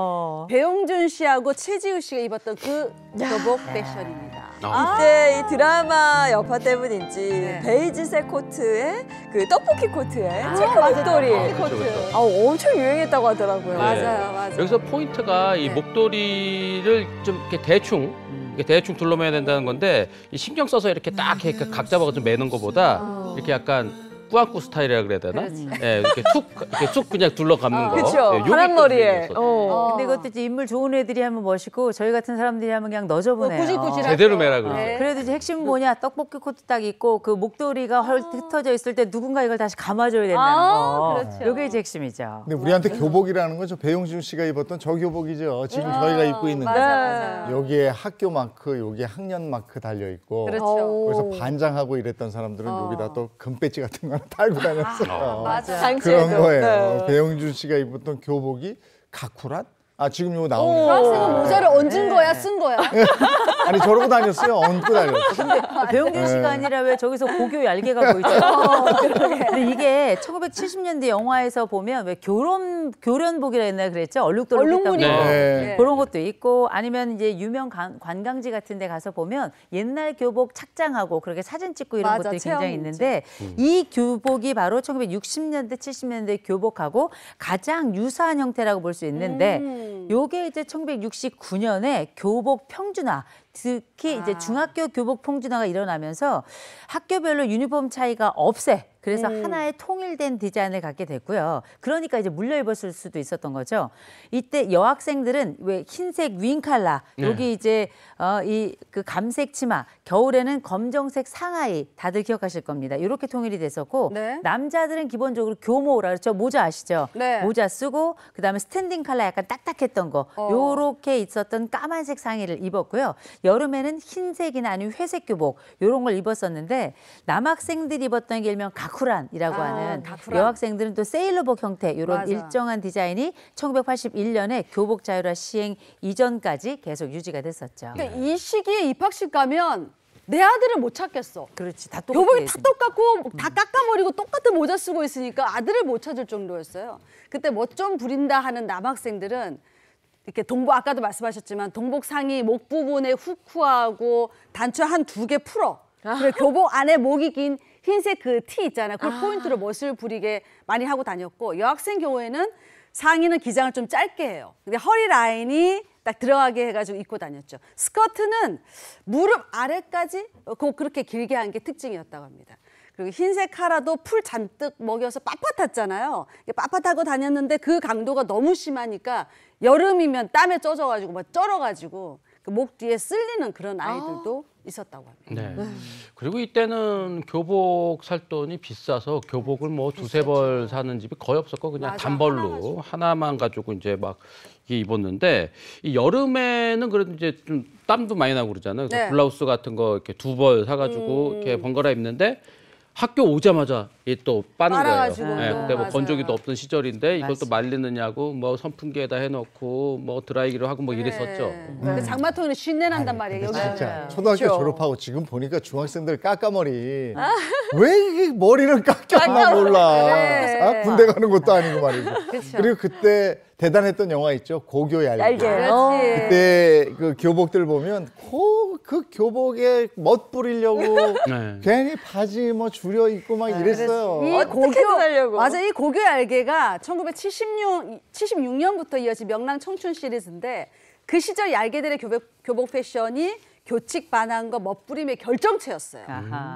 배용준 씨하고 최지우 씨가 입었던 그 교복 패션입니다. 이때 이 드라마 여파 때문인지 베이지색 코트에 그 떡볶이 코트에 체크 목도리 코트. 엄청 유행했다고 하더라고요. 맞아요. 여기서 포인트가 이 목도리를 좀 이렇게 대충 둘러매야 된다는 건데 이 신경 써서 이렇게 딱 이렇게 각 잡아서 좀 매는 것보다 이렇게 약간 꾸안꾸 스타일이라 그래야 되나? 예, 이렇게 쭉 그냥 둘러 감는 거. 그렇죠. 예, 파란 머리에. 근데 이것도 이제 인물 좋은 애들이 하면 멋있고 저희 같은 사람들이 하면 그냥 너저분해요. 꾸질꾸질하죠. 제대로 매라 그래. 그래도 이제 핵심은 뭐냐, 떡볶이 코트 딱 입고 그 목도리가 흩어져 있을 때 누군가 이걸 다시 감아줘야 된다는 거. 그렇죠. 이게 이제 핵심이죠. 근데 우리한테 교복이라는 건 저 배용준 씨가 입었던 저 교복이죠. 지금 저희가 입고 있는 거. 맞아. 여기에 학교 마크, 여기에 학년 마크 달려 있고. 그렇죠. 그래서 반장하고 이랬던 사람들은 여기다 또 금배지 같은 거 하나 달고 다녔어요. 맞아. 그런 거예요. 네. 배용준 씨가 입었던 교복이 가쿠란? 아, 지금 이거 나오는 그 거. 학생은 모자를 얹은 거야, 쓴 거야? 아니, 저러고 다녔어요. 얹고 다녔어요. 근데 배용준 씨가 아니라 왜 저기서 고교 얄개가 보이죠? 근데 이게 1970년대 영화에서 보면 왜 교련복이라 했나 그랬죠? 얼룩덜룩했던 거. 네. 그런 것도 있고 아니면 이제 유명 관광지 같은 데 가서 보면 옛날 교복 착장하고 그렇게 사진 찍고 이런 맞아, 것들이 체험 굉장히 있는데 이 교복이 바로 1960년대, 70년대 교복하고 가장 유사한 형태라고 볼 수 있는데 요게 이제 1969년에 교복 평준화, 특히 이제 중학교 교복 평준화가 일어나면서 학교별로 유니폼 차이가 없애. 그래서 하나의 통일된 디자인을 갖게 됐고요. 그러니까 이제 물려 입었을 수도 있었던 거죠. 이때 여학생들은 왜 흰색 윙칼라, 여기 이제 이 그 감색 치마, 겨울에는 검정색 상하이 다들 기억하실 겁니다. 이렇게 통일이 됐었고 남자들은 기본적으로 교모라 그렇죠. 모자 아시죠? 모자 쓰고 그다음에 스탠딩 칼라 약간 딱딱했던 거 요렇게 있었던 까만색 상의를 입었고요. 여름에는 흰색이나 아니면 회색 교복 이런 걸 입었었는데 남학생들이 입었던 게 일명 가쿠란이라고 하는 여학생들은 또 세일러복 형태 이런 일정한 디자인이 1981년에 교복 자율화 시행 이전까지 계속 유지가 됐었죠. 그러니까 이 시기에 입학식 가면 내 아들을 못 찾겠어. 그렇지. 다 교복이 다 똑같고 다 깎아버리고 똑같은 모자 쓰고 있으니까 아들을 못 찾을 정도였어요. 그때 뭐 좀 부린다 하는 남학생들은 이렇게 동복 아까도 말씀하셨지만 동복 상의 목 부분에 후크하고 단추 한 2개 풀어. 그리고 교복 안에 목이 긴 흰색 그 티 있잖아요. 그걸 포인트로 멋을 부리게 많이 하고 다녔고 여학생 경우에는 상의는 기장을 좀 짧게 해요. 근데 허리 라인이 딱 들어가게 해가지고 입고 다녔죠. 스커트는 무릎 아래까지 그렇게 길게 한 게 특징이었다고 합니다. 그리고 흰색 카라도 풀 잔뜩 먹여서 빳빳했잖아요. 빳빳하고 다녔는데 그 강도가 너무 심하니까 여름이면 땀에 쪄져가지고 막 쩔어가지고 그 목 뒤에 쓸리는 그런 아이들도 있었다고 합니다. 네. 그리고 이때는 교복 살 돈이 비싸서 교복을 뭐 두세 벌 사는 집이 거의 없었고 그냥 단벌로 하나만 가지고 이제 막 이게 입었는데 이 여름에는 그래도 이제 좀 땀도 많이 나고 그러잖아요. 그래서 블라우스 같은 거 이렇게 2벌 사가지고 이렇게 번갈아 입는데 학교 오자마자 이 또 빠는 거예요. 네, 그때 뭐 건조기도 없던 시절인데 이걸 또 말리느냐고 뭐 선풍기에다 해놓고 뭐 드라이기로 하고 뭐 이랬었죠. 그 장마통에는 쉰내 난단 말이에요. 여기. 진짜 초등학교 졸업하고 지금 보니까 중학생들 까까머리 왜 이게 머리를 깎였나 몰라. 아, 군대 가는 것도 아니고 말이죠. 그리고 그때 대단했던 영화 있죠. 고교 얄개. 그때 그 교복들 보면 그 교복에 멋 부리려고 괜히 바지 뭐 줄여 입고 막 이랬어요. 맞아, 이 고교 얄개가 1976년부터 이어진 명랑 청춘 시리즈인데 그 시절 얄개들의 교복 패션이 교칙 반항과 멋부림의 결정체였어요.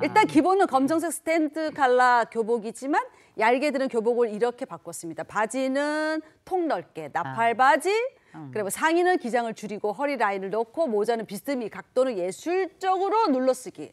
일단 기본은 검정색 스탠드 칼라 교복이지만 얄개들은 교복을 이렇게 바꿨습니다. 바지는 통 넓게 나팔 바지, 그리고 상의는 기장을 줄이고 허리 라인을 넣고 모자는 비스듬히 각도는 예술적으로 눌러쓰기.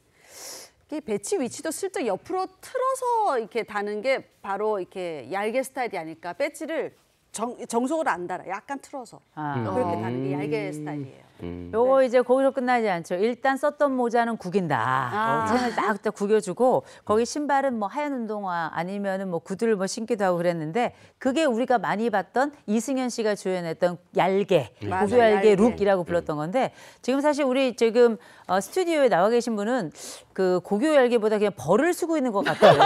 배치 위치도 슬쩍 옆으로 틀어서 이렇게 다는 게 바로 이렇게 얄개 스타일이 아닐까. 배지를 정석으로 안 달아. 약간 틀어서. 그렇게 다는 게 얄개 스타일이에요. 요거 이제 거기서 끝나지 않죠. 일단 썼던 모자는 구긴다. 챙을 딱 구겨주고 거기 신발은 뭐 하얀 운동화 아니면은 뭐 구두를 뭐 신기도 하고 그랬는데 그게 우리가 많이 봤던 이승현 씨가 주연했던 얄개, 고교 얄개 룩이라고 불렀던 건데 지금 사실 우리 지금 스튜디오에 나와 계신 분은 그 고교 얄개보다 그냥 벌을 쓰고 있는 것 같아요.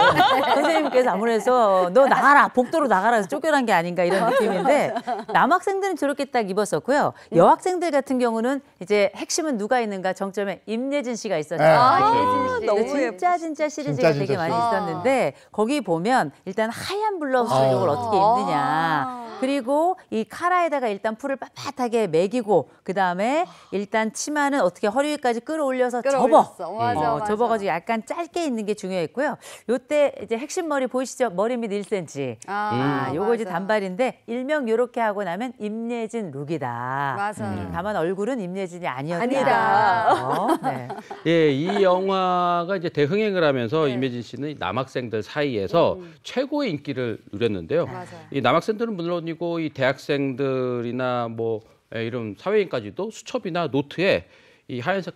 선생님께서 아무래도 너 나가라, 복도로 나가라 해서 쫓겨난 게 아닌가 이런 느낌인데 남학생들은 저렇게 딱 입었었고요. 여학생들 같은 경우는 이제 핵심은 누가 있는가 정점에 임예진 씨가 있었죠. 임예진 씨 너무 진짜 시리즈가 되게 많이 있었는데 거기 보면 일단 하얀 블라우스 이걸 어떻게 입느냐. 그리고 이 카라에다가 일단 풀을 빳빳하게 매기고 그다음에 일단 치마는 어떻게 허리 위까지 끌어올려서 접어가지고 약간 짧게 있는 게 중요했고요. 요때 이제 핵심 머리 보이시죠? 머리 밑 1cm. 요거 이제 단발인데 일명 요렇게 하고 나면 임예진 룩이다. 맞아. 다만 얼굴은 임예진이 아니었다. 네. 예, 이 영화가 이제 대흥행을 하면서 임예진 씨는 남학생들 사이에서 최고의 인기를 누렸는데요. 이 남학생들은 물론이고 이 대학생들이나 뭐 이런 사회인까지도 수첩이나 노트에 이 하얀색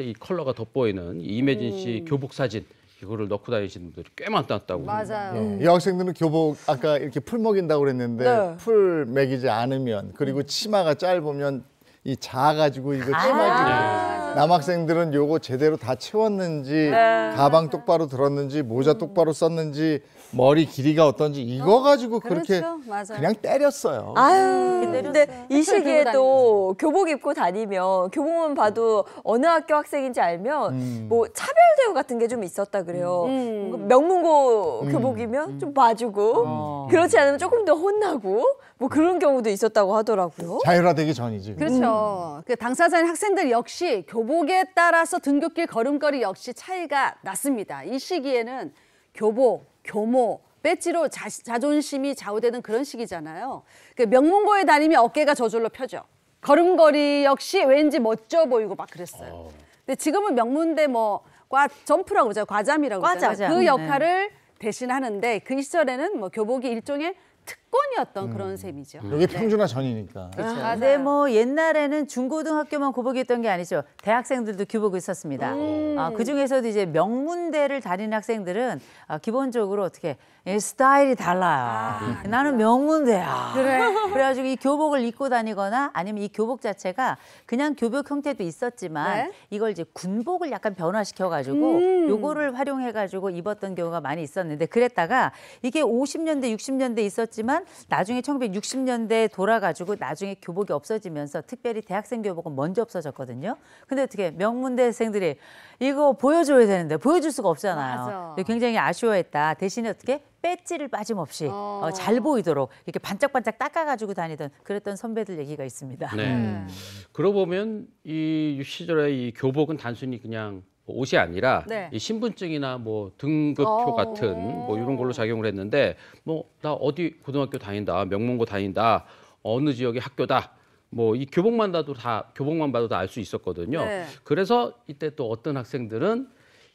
이 컬러가 돋보이는 이 임예진 씨 교복 사진 이거를 넣고 다니시는 분들이 꽤 많았다고. 맞아요. 여학생들은 교복 아까 이렇게 풀 먹인다고 그랬는데 풀 먹이지 않으면 그리고 치마가 짧으면 이 작아가지고 이거 치마지. 남학생들은 요거 제대로 다 채웠는지 가방 똑바로 들었는지 모자 똑바로 썼는지 머리 길이가 어떤지 이거 가지고 그렇게 그냥 때렸어요. 아유, 근데 이 시기에도 교복 입고 다니면 교복만 봐도 어느 학교 학생인지 알면 뭐 차별 대우 같은 게 좀 있었다 그래요. 명문고 교복이면 좀 봐주고 그렇지 않으면 조금 더 혼나고 뭐 그런 경우도 있었다고 하더라고요. 자율화되기 전이지. 그렇죠. 그 당사자인 학생들 역시 교복에 따라서 등굣길 걸음걸이 역시 차이가 났습니다. 이 시기에는 교복, 교모, 배지로 자존심이 좌우되는 그런 시기잖아요. 그 명문고에 다니면 어깨가 저절로 펴져. 걸음걸이 역시 왠지 멋져 보이고 막 그랬어요. 근데 지금은 명문대 뭐 점프라고 그러죠. 과잠이라고 그러잖아요. 그 역할을 대신하는데 그 시절에는 뭐 교복이 일종의 특권이었던 그런 셈이죠. 여기 평준화 전이니까. 근데 뭐 옛날에는 중고등학교만 교복이 있던 게 아니죠. 대학생들도 교복이 있었습니다. 그 중에서도 이제 명문대를 다니는 학생들은 기본적으로 어떻게 스타일이 달라요. 나는 명문대야. 그래가지고 이 교복을 입고 다니거나 아니면 이 교복 자체가 그냥 교복 형태도 있었지만 이걸 이제 군복을 약간 변화시켜가지고 요거를 활용해가지고 입었던 경우가 많이 있었는데 그랬다가 이게 50년대, 60년대 있었지만 나중에 1960년대에 돌아가지고 나중에 교복이 없어지면서 특별히 대학생 교복은 먼저 없어졌거든요. 근데 어떻게 명문대생들이 이거 보여줘야 되는데 보여줄 수가 없잖아요. 굉장히 아쉬워했다. 대신에 어떻게 배지를 빠짐없이 잘 보이도록 이렇게 반짝반짝 닦아가지고 다니던 그랬던 선배들 얘기가 있습니다. 네. 그러고 보면 이 시절에 이 교복은 단순히 그냥 옷이 아니라 이 신분증이나 뭐 등급표 같은 뭐 이런 걸로 작용을 했는데 뭐 나 어디 고등학교 다닌다, 명문고 다닌다, 어느 지역의 학교다. 뭐 이 교복만 봐도 다 알 수 있었거든요. 그래서 이때 또 어떤 학생들은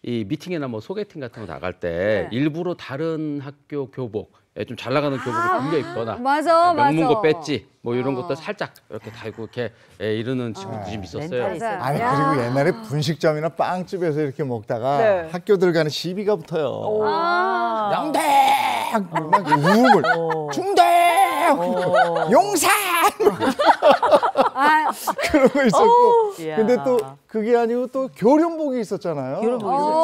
이 미팅이나 뭐 소개팅 같은 거 나갈 때 일부러 다른 학교 교복, 좀 잘 나가는 교복을 빌려 입거나 명문고 배지 뭐 이런 것도 살짝 이렇게 달고 이렇게 이러는 친구들이 좀 있었어요. 아니 그리고 옛날에 분식점이나 빵집에서 이렇게 먹다가 학교들 가는 시비가 붙어요. 영대 막 우물 중대 용산 그런 거 있었고 근데 또 그게 아니고 또 교련복이 있었잖아요.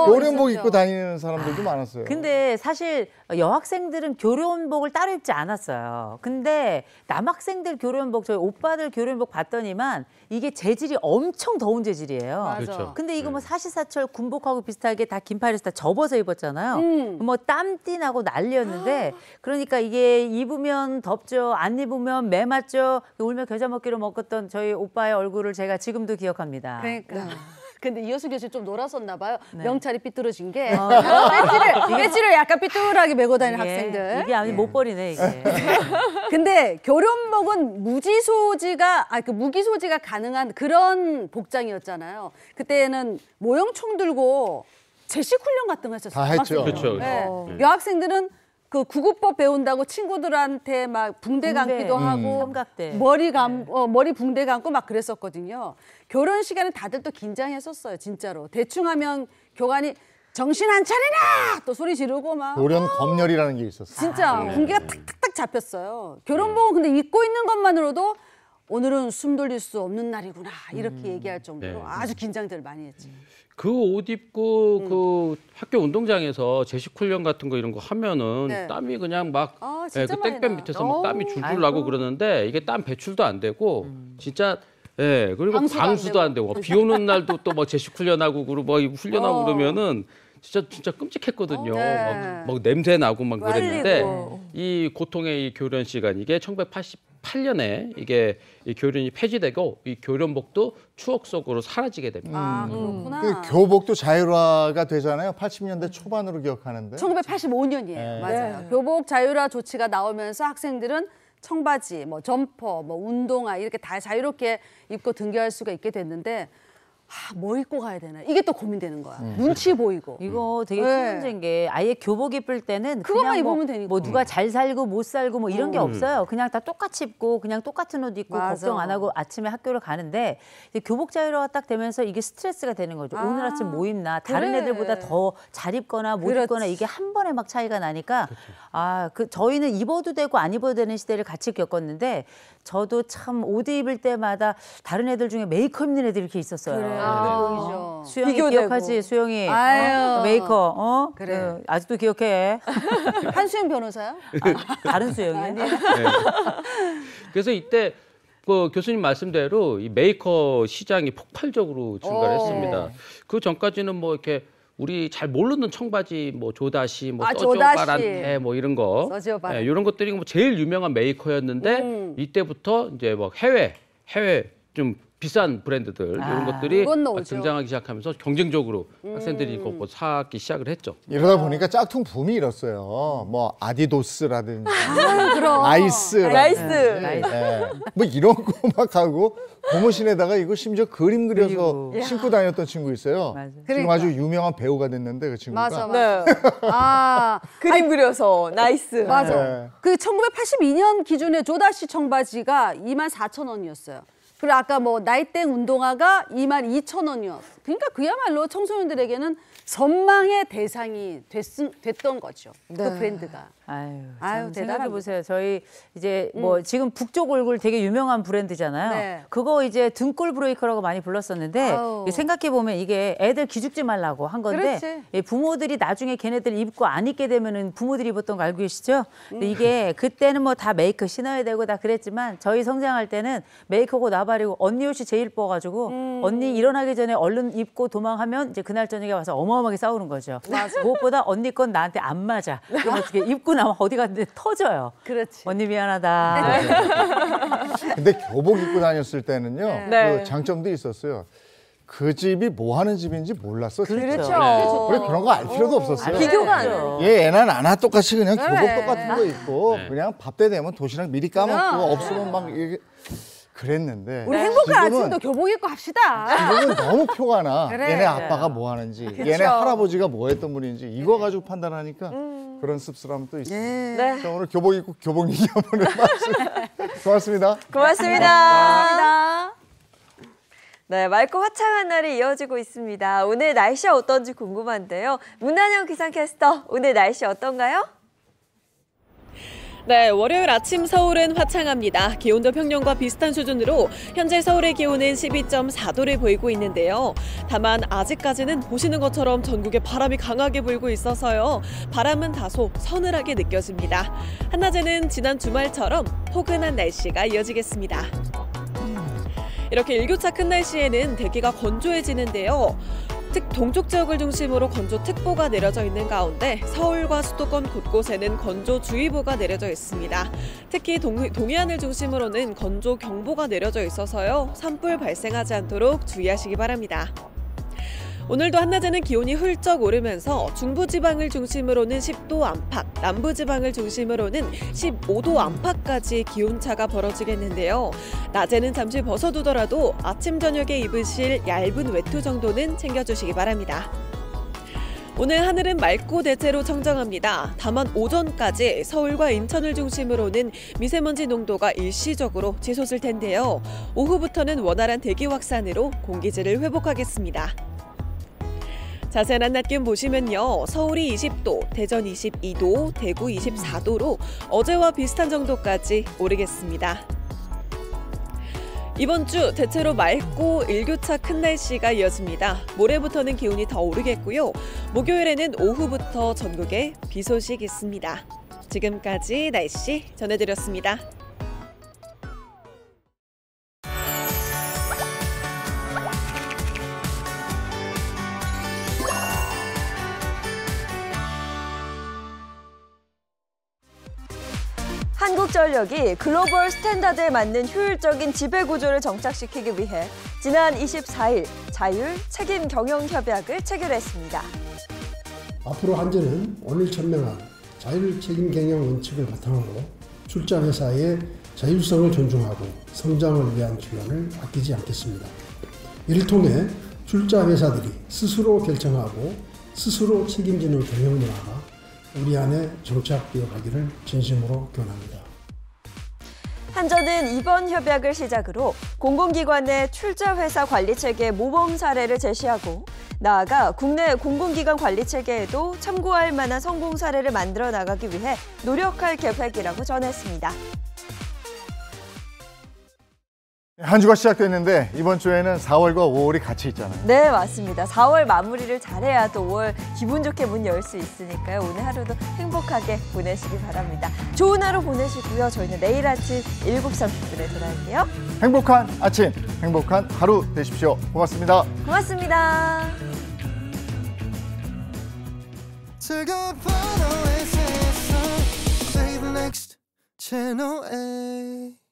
교련복 입고 다니는 사람들도 많았어요. 근데 사실 여학생들은 교련복을 따로 입지 않았어요. 근데 남학생들 교련복, 저희 오빠들 교련복 봤더니만 이게 재질이 엄청 더운 재질이에요. 그렇죠. 근데 이거 뭐 사시사철 군복하고 비슷하게 다 긴팔에서 다 접어서 입었잖아요. 뭐 땀띠 나고 난리였는데 그러니까 이게 입으면 덥죠. 안 입으면 매 맞죠. 울며 겨자 먹기로 먹었던 저희 오빠의 얼굴을 제가 지금도 기억합니다. 그러니까. 근데 이효수 교수 좀 놀았었나 봐요. 명찰이 삐뚤어진 게 배지를 약간 삐뚤하게 메고 다니는 학생들. 이게 아니 못 버리네 이게. 근데 교련복은 무기 소지가 가능한 그런 복장이었잖아요. 그때는 모형총 들고 제식 훈련 같은 거 했었어요. 다 했죠. 그렇죠. 여학생들은 그 구급법 배운다고 친구들한테 막 붕대 감기도 하고 삼각대. 머리 붕대 감고 막 그랬었거든요. 결혼 시간에 다들 또 긴장했었어요, 진짜로. 대충 하면 교관이 정신 안 차리나 또 소리 지르고 막 돌연 검열이라는 게 있었어요. 진짜 분기가 탁탁탁 잡혔어요. 결혼복은 근데 입고 있는 것만으로도 오늘은 숨 돌릴 수 없는 날이구나 이렇게 얘기할 정도로 아주 긴장들을 많이 했지. 그 옷 입고 그 학교 운동장에서 제식 훈련 같은 거 이런 거 하면은 땀이 그냥 막 진짜 그 많이 땡볕 나. 밑에서 막 땀이 줄줄 나고 그러는데 이게 땀 배출도 안 되고 진짜 그리고 방수도 안 되고 비 오는 날도 또 막 제식 훈련하고 그러고 뭐 훈련하고 그러면은 진짜 끔찍했거든요. 막 냄새 나고 막 그랬는데 이 고통의 이 교련 시간 이게 1988년에 이게 이 교련이 폐지되고 이 교련복도 추억 속으로 사라지게 됩니다. 그렇구나. 그 교복도 자율화가 되잖아요. 80년대 초반으로 기억하는데. 1985년이에요. 맞아요. 교복 자율화 조치가 나오면서 학생들은 청바지, 뭐 점퍼, 뭐 운동화 이렇게 다 자유롭게 입고 등교할 수가 있게 됐는데 뭐 입고 가야 되나 이게 또 고민되는 거야. 눈치 보이고. 이거 되게 큰 문제인 게 아예 교복 입을 때는 그것만 그냥 입으면 되니까. 뭐 누가 잘 살고 못 살고 뭐 이런 게 없어요. 그냥 다 똑같이 입고 그냥 똑같은 옷 입고 맞아. 걱정 안 하고 아침에 학교를 가는데 이제 교복 자율화가 딱 되면서 이게 스트레스가 되는 거죠. 오늘 아침 뭐 입나 다른 그래. 애들보다 더 잘 입거나 못 그렇지. 입거나 이게 한 번에 막 차이가 나니까 저희는 입어도 되고 안 입어도 되는 시대를 같이 겪었는데 저도 참 옷 입을 때마다 다른 애들 중에 메이크업 있는 애들이 이렇게 있었어요. 수영이 비교되고. 기억하지, 수영이. 아유. 메이커, 그래. 아직도 기억해. 한수영 변호사요? 다른 수영이. 그래서 이때 그 교수님 말씀대로 이 메이커 시장이 폭발적으로 증가했습니다. 그 전까지는 뭐 이렇게 우리 잘 모르는 청바지, 뭐 조다시, 뭐 서지오바란테 뭐 이런 거, 서지오바란테. 이런 것들이 뭐 제일 유명한 메이커였는데 이때부터 이제 뭐 해외 좀 비싼 브랜드들 이런 것들이 등장하기 시작하면서 경쟁적으로 학생들이 이거 뭐 사기 시작을 했죠. 이러다 보니까 짝퉁 붐이 일었어요. 뭐 아디도스라든지 그럼. 나이스라든지 뭐 이런 거 막 하고 고무신에다가 이거 심지어 그림 그려서 신고 다녔던 친구 있어요. 맞아. 지금 그러니까. 아주 유명한 배우가 됐는데 그 친구가. 맞아. 그림 그려서 나이스. 맞아. 네. 그 1982년 기준의 조다시 청바지가 24,000원이었어요. 그리고 아까 뭐 나이땡 운동화가 22,000원이었어. 그러니까 그야말로 청소년들에게는 선망의 대상이 됐던 거죠. 그 브랜드가. 아유, 아유, 생각해 보세요. 저희 이제 뭐 지금 북쪽 얼굴 되게 유명한 브랜드잖아요. 네. 그거 이제 등골 브레이커라고 많이 불렀었는데 생각해 보면 이게 애들 기죽지 말라고 한 건데 부모들이 나중에 걔네들 입고 안 입게 되면은 부모들이 입었던 거 알고 계시죠? 근데 이게 그때는 뭐 다 메이커 신어야 되고 다 그랬지만 저희 성장할 때는 메이커고 나발이고 언니 옷이 제일 예뻐가지고 언니 일어나기 전에 얼른 입고 도망하면 이제 그날 저녁에 와서 어마어마하게 싸우는 거죠. 무엇보다 언니 건 나한테 안 맞아. 그럼 어떻게 입고 나면 어디 갔는데 터져요. 그렇지. 언니 미안하다. 근데 교복 입고 다녔을 때는요. 그 장점도 있었어요. 그 집이 뭐 하는 집인지 몰랐어. 그렇죠. 우리 그런 거 알 필요도 없었어요. 비교가 안 돼요. 얘 애나 나나 똑같이 그냥 교복 똑같은 거 입고 그냥 밥 때 되면 도시락 미리 까먹고 없으면 막 이게 그랬는데 우리 행복한 지금은 아침도 교복 입고 합시다. 지금은 너무 표가 나. 얘네 아빠가 뭐 하는지, 얘네 할아버지가 뭐 했던 분인지 이거 가지고 판단하니까 그런 씁쓸함도 있습니다. 자, 오늘 교복 입고 교복 얘기 한번 해봤습니다. 고맙습니다. 고맙습니다. 네, 맑고 화창한 날이 이어지고 있습니다. 오늘 날씨가 어떤지 궁금한데요. 문한영 기상캐스터, 오늘 날씨 어떤가요? 네, 월요일 아침 서울은 화창합니다. 기온도 평년과 비슷한 수준으로 현재 서울의 기온은 12.4도를 보이고 있는데요. 다만 아직까지는 보시는 것처럼 전국에 바람이 강하게 불고 있어서요. 바람은 다소 서늘하게 느껴집니다. 한낮에는 지난 주말처럼 포근한 날씨가 이어지겠습니다. 이렇게 일교차 큰 날씨에는 대기가 건조해지는데요. 동쪽 지역을 중심으로 건조특보가 내려져 있는 가운데 서울과 수도권 곳곳에는 건조주의보가 내려져 있습니다. 특히 동해안을 중심으로는 건조경보가 내려져 있어서요. 산불 발생하지 않도록 주의하시기 바랍니다. 오늘도 한낮에는 기온이 훌쩍 오르면서 중부지방을 중심으로는 10도 안팎, 남부지방을 중심으로는 15도 안팎까지 기온차가 벌어지겠는데요. 낮에는 잠시 벗어두더라도 아침 저녁에 입으실 얇은 외투 정도는 챙겨주시기 바랍니다. 오늘 하늘은 맑고 대체로 청정합니다. 다만 오전까지 서울과 인천을 중심으로는 미세먼지 농도가 일시적으로 치솟을 텐데요. 오후부터는 원활한 대기 확산으로 공기질을 회복하겠습니다. 자세한 낮 기온 보시면요. 서울이 20도, 대전 22도, 대구 24도로 어제와 비슷한 정도까지 오르겠습니다. 이번 주 대체로 맑고 일교차 큰 날씨가 이어집니다. 모레부터는 기온이 더 오르겠고요. 목요일에는 오후부터 전국에 비 소식 있습니다. 지금까지 날씨 전해드렸습니다. 한국전력이 글로벌 스탠다드에 맞는 효율적인 지배구조를 정착시키기 위해 지난 24일 자율 책임 경영 협약을 체결했습니다. 앞으로 한전은 오늘 천명한 자율 책임 경영 원칙을 바탕으로 출자 회사의 자율성을 존중하고 성장을 위한 지원을 아끼지 않겠습니다. 이를 통해 출자 회사들이 스스로 결정하고 스스로 책임지는 경영 문화가 우리 안에 정착되어 가기를 진심으로 기원합니다. 한전은 이번 협약을 시작으로 공공기관 내 출자 회사 관리 체계 모범 사례를 제시하고 나아가 국내 공공기관 관리 체계에도 참고할 만한 성공 사례를 만들어 나가기 위해 노력할 계획이라고 전했습니다. 한 주가 시작됐는데 이번 주에는 4월과 5월이 같이 있잖아요. 네, 맞습니다. 4월 마무리를 잘해야 또 5월 기분 좋게 문 열 수 있으니까요. 오늘 하루도 행복하게 보내시기 바랍니다. 좋은 하루 보내시고요. 저희는 내일 아침 7시 30분에 돌아올게요. 행복한 아침, 행복한 하루 되십시오. 고맙습니다. 고맙습니다. 즐거운 하루의 세상 Play the next channel A